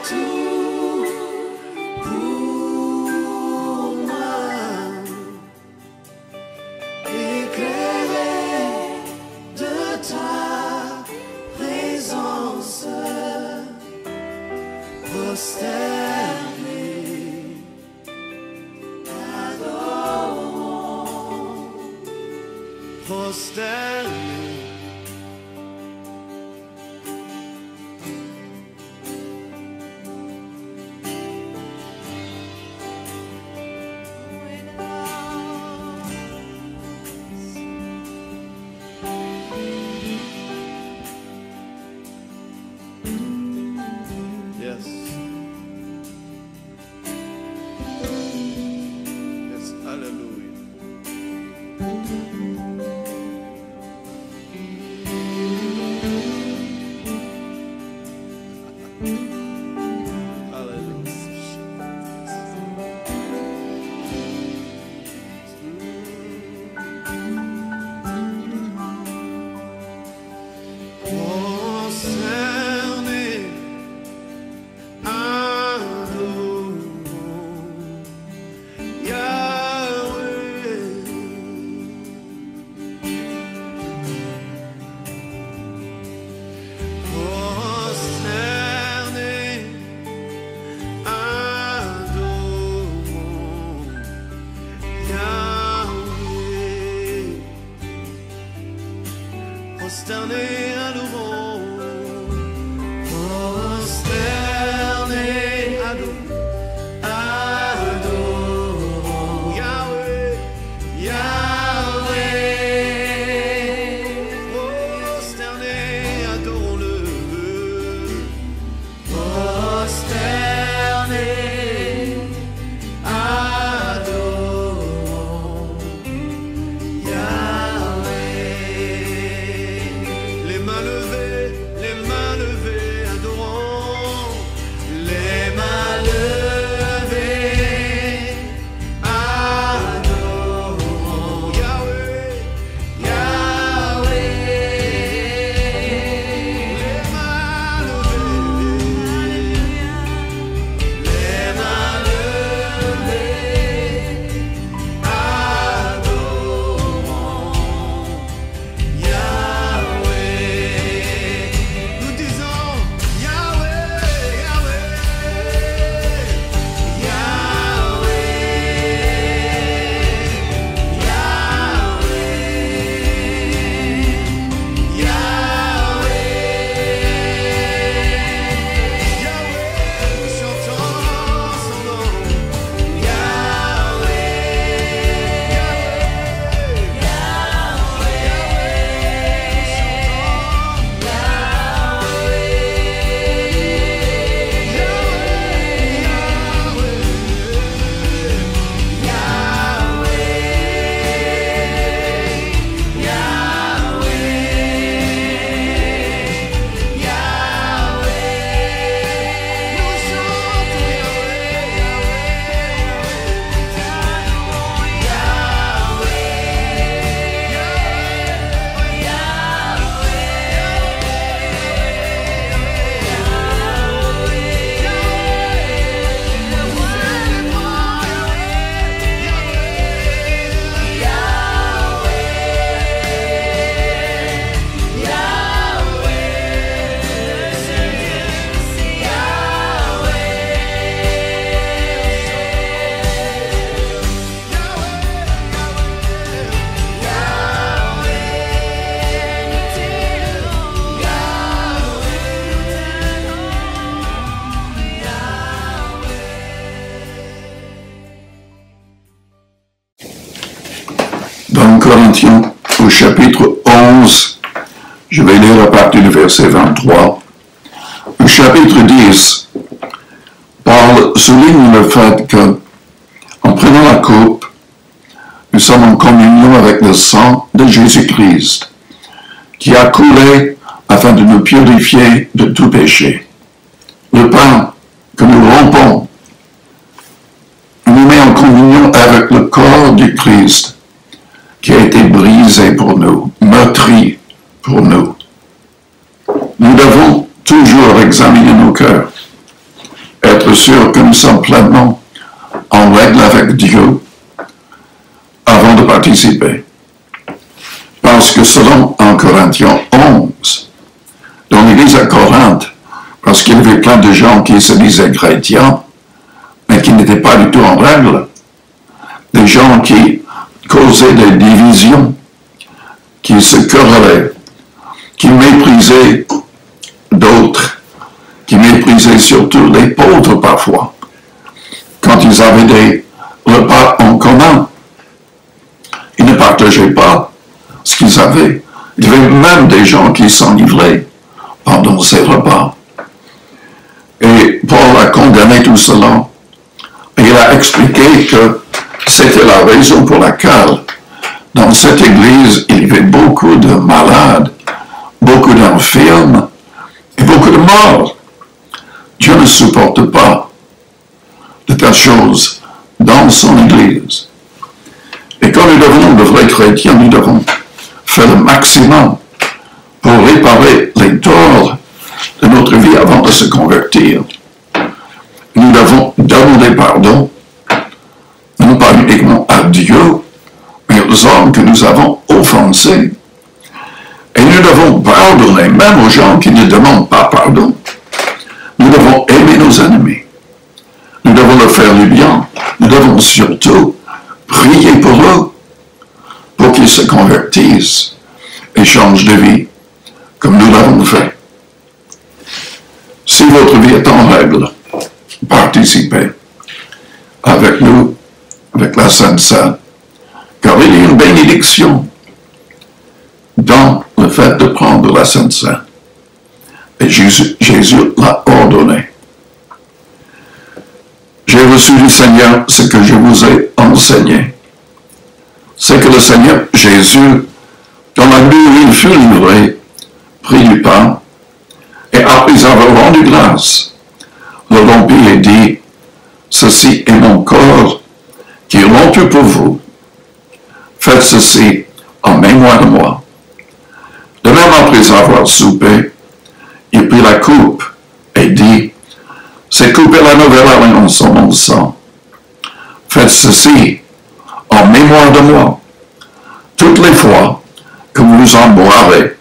tout pour moi. Éclairé de ta présence, prosterné, adorons, prosterné. Yes. Yes, hallelujah. Concerné, adorons Yahweh. Concerné, adorons Yahweh. Prosterné, adorons. Prosterné, adorons Yahweh, Yahweh. Prosterné, adorons-le. Prosterné, adorons Yahweh. Les mains levées, adorons. Les mains levées, adorons Yahweh, Yahweh. Les mains levées, les mains levées, adorons Yahweh. Nous disons Yahweh, Yahweh, Yahweh, Yahweh, Yahweh, Yahweh, nous chantons son nom. Yahweh, Yahweh, Dans Corinthiens, au chapitre 11, je vais lire à partir du verset 23. Au chapitre 10, Paul souligne le fait que, en prenant la coupe, nous sommes en communion avec le sang de Jésus-Christ, qui a coulé afin de nous purifier de tout péché. Le pain que nous rompons nous met en communion avec le corps du Christ, qui a été brisé pour nous, meurtri pour nous. Nous devons toujours examiner nos cœurs être sûr que nous sommes pleinement en règle avec Dieu avant de participer. Parce que selon 1 Corinthiens 11, dans l'église à Corinthe, parce qu'il y avait plein de gens qui se disaient chrétiens, mais qui n'étaient pas du tout en règle, des gens qui causaient des divisions, qui se querellaient, qui méprisaient d'autres, qui méprisaient surtout les pauvres parfois, quand ils avaient des repas en commun. Ils ne partageaient pas ce qu'ils avaient. Il y avait même des gens qui s'enivraient pendant ces repas. Et Paul a condamné tout cela. Et il a expliqué que c'était la raison pour laquelle dans cette église, il y avait beaucoup de malades, beaucoup d'infirmes et beaucoup de morts. Dieu ne supporte pas de telles choses dans son église. Et quand nous devenons de vrais chrétiens, nous devons faire le maximum pour réparer les torts de notre vie avant de se convertir. Nous devons demander pardon, non pas uniquement à Dieu, mais aux hommes que nous avons offensés. Et nous devons pardonner même aux gens qui ne demandent pas pardon. Nous devons aimer nos ennemis. Nous devons leur faire du bien. Nous devons surtout prier pour eux, pour qu'ils se convertissent et changent de vie, comme nous l'avons fait. Si votre vie est en règle, participez avec nous, avec la Sainte Seine, car il y a une bénédiction dans le fait de prendre la Sainte Seine. Et Jésus l'a ordonné. J'ai reçu du Seigneur ce que je vous ai enseigné. C'est que le Seigneur Jésus, dans la nuit où il fut livré, prit du pain, et après avoir rendu grâce, le rompit et dit, « Ceci est mon corps qui est rompu pour vous. Faites ceci en mémoire de moi. » De même, après avoir soupé, il prit la coupe et dit, « Cette coupe est la nouvelle alliance en mon sang. Faites ceci en mémoire de moi, toutes les fois que vous en boirez,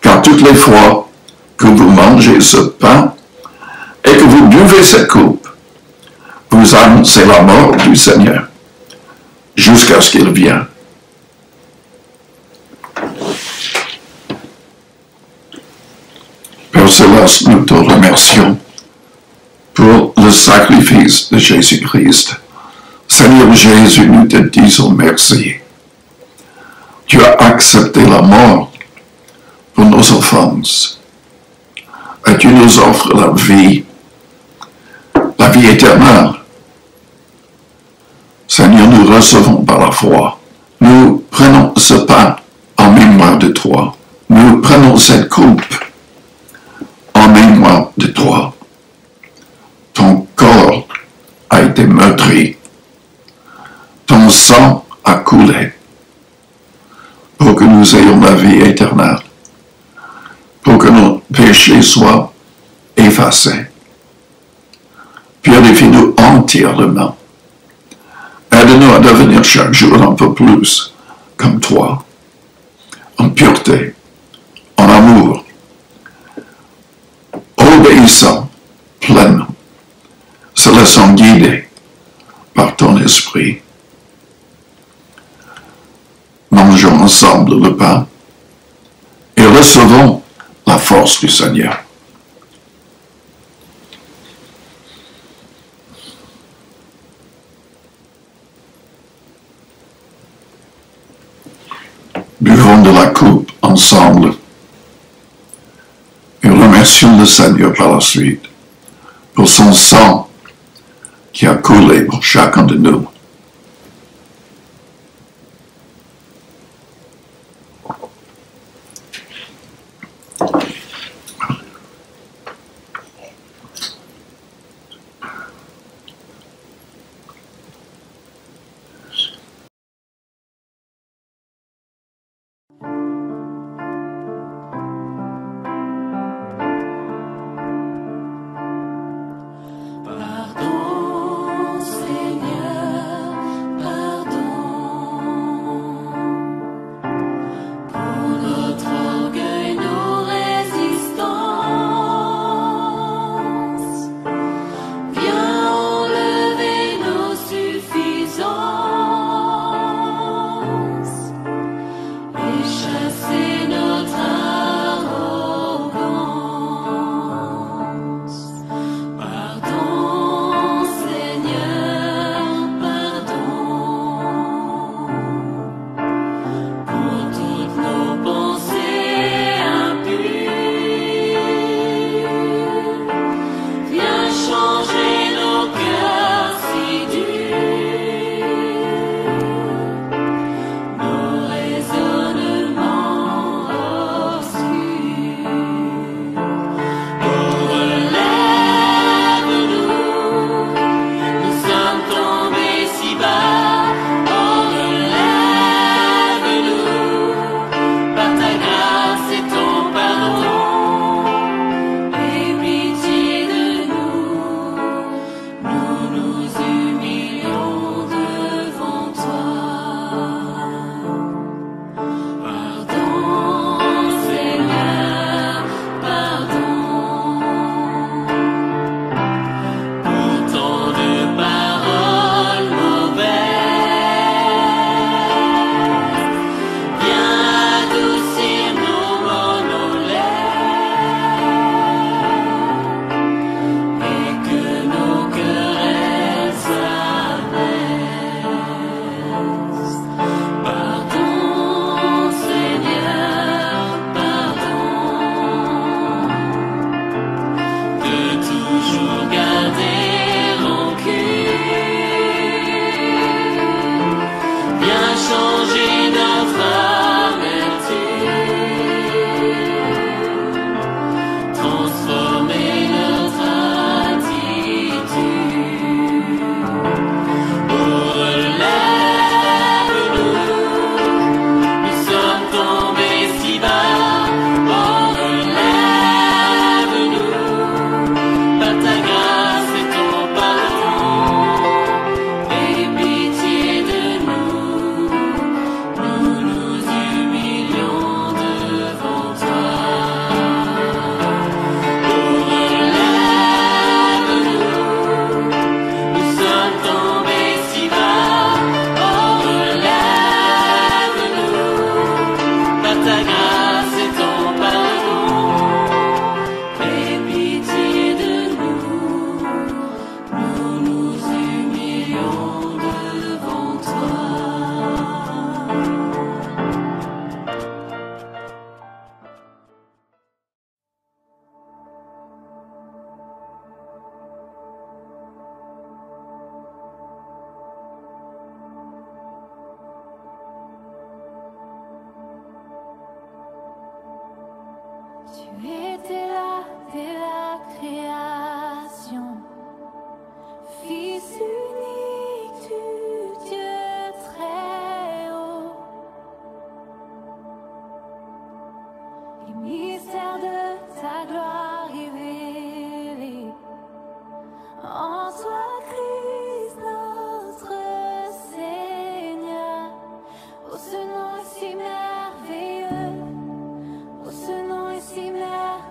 car toutes les fois que vous mangez ce pain et que vous buvez cette coupe, vous annoncez la mort du Seigneur jusqu'à ce qu'il vienne. » Père Céleste, nous te remercions pour le sacrifice de Jésus-Christ. Seigneur Jésus, nous te disons merci. Tu as accepté la mort pour nos offenses. Et tu nous offres la vie éternelle. Seigneur, nous recevons par la foi. Nous prenons ce pain en mémoire de toi. Nous prenons cette coupe en mémoire de toi. Ton corps a été meurtri. Ton sang a coulé pour que nous ayons la vie éternelle, pour que nos péchés soient effacés. Purifie-nous entièrement. Aide-nous à devenir chaque jour un peu plus comme toi, en pureté, en amour, obéissant pleinement, se laissant guider par ton esprit. Mangeons ensemble le pain et recevons la force du Seigneur. Buvons de la coupe ensemble et remercions le Seigneur par la suite pour son sang qui a coulé pour chacun de nous. Tu étais là dès la création, Fils unique du Dieu très haut. Les mystères de ta gloire révélés en toi, Christ notre Seigneur. Oh, ce nom est si merveilleux, oh, ce nom est si merveilleux.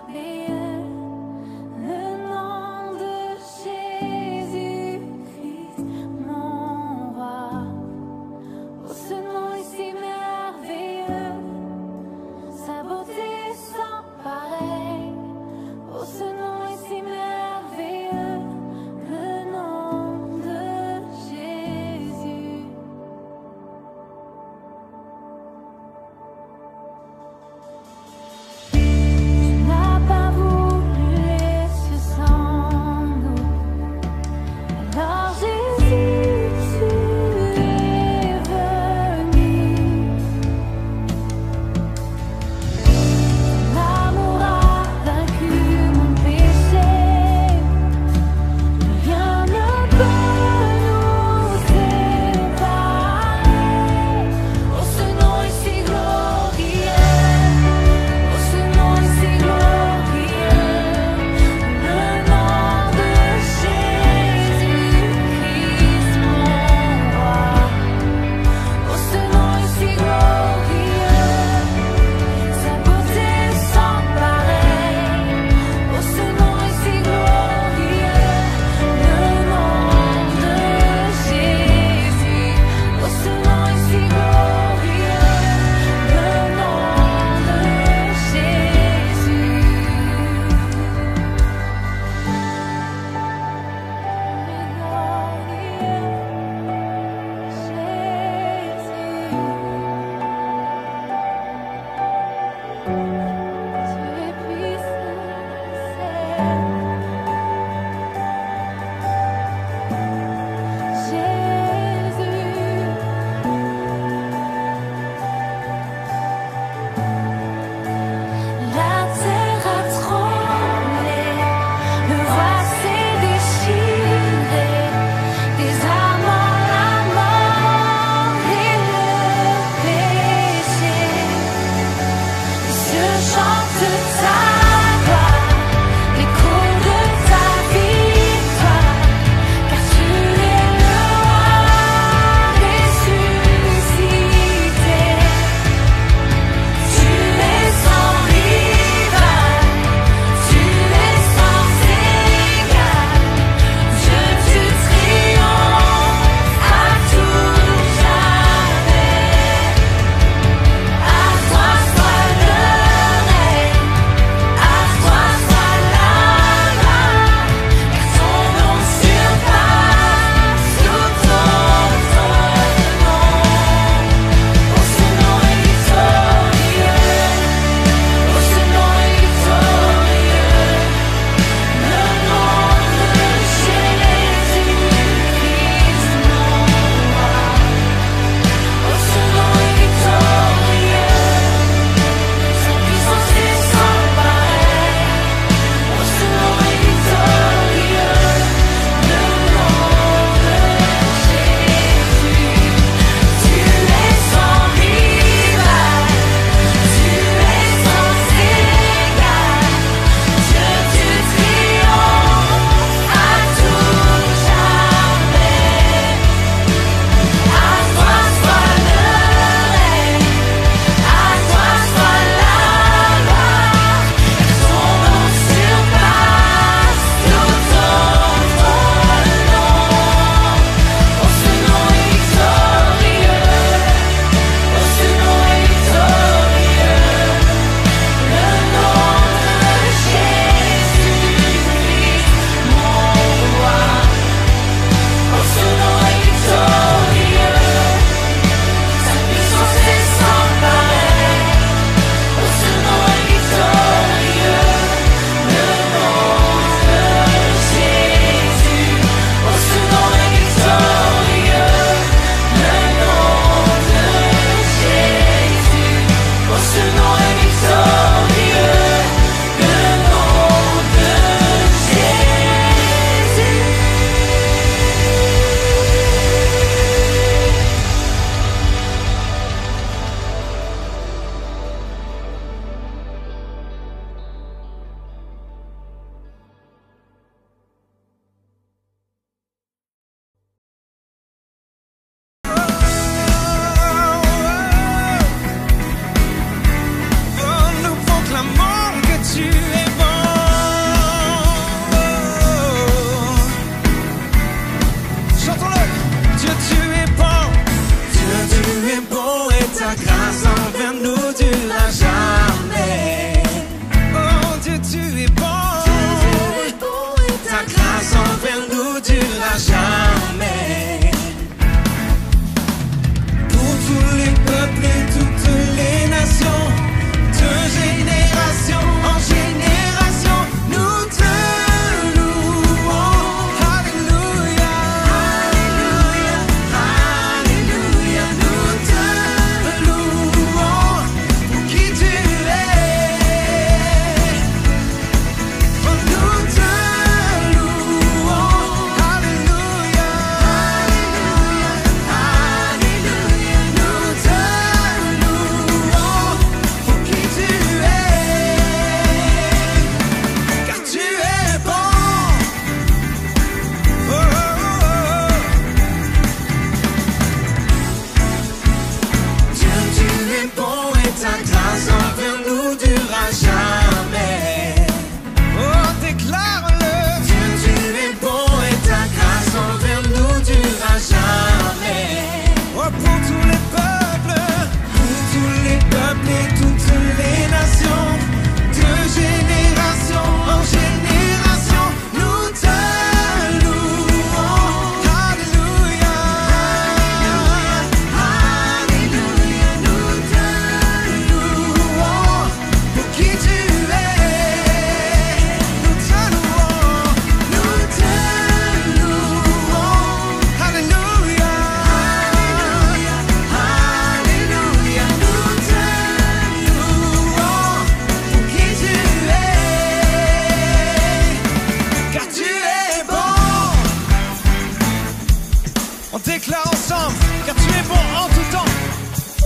déclare ensemble, car tu es bon en tout temps.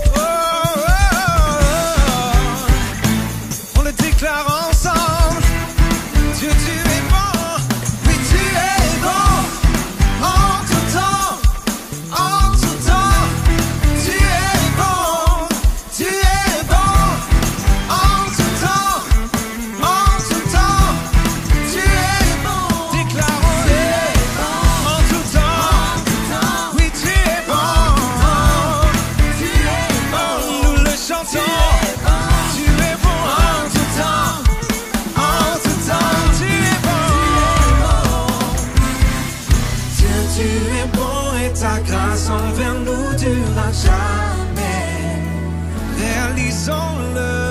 Oh, oh, oh, oh. On le déclare ensemble. Dieu, tu es bon. Oui, tu es bon en tout temps. En tout temps. Tu es bon. Tu es bon en tout temps. En tout temps. Tu es bon. Déclarons-le en tout temps. Oui, tu es bon. Tu es bon. Nous le chantons. Tu es bon en tout temps. En tout temps, tu es bon. Dieu, tu es bon et ta grâce envers nous durera jamais. Réalisons-le.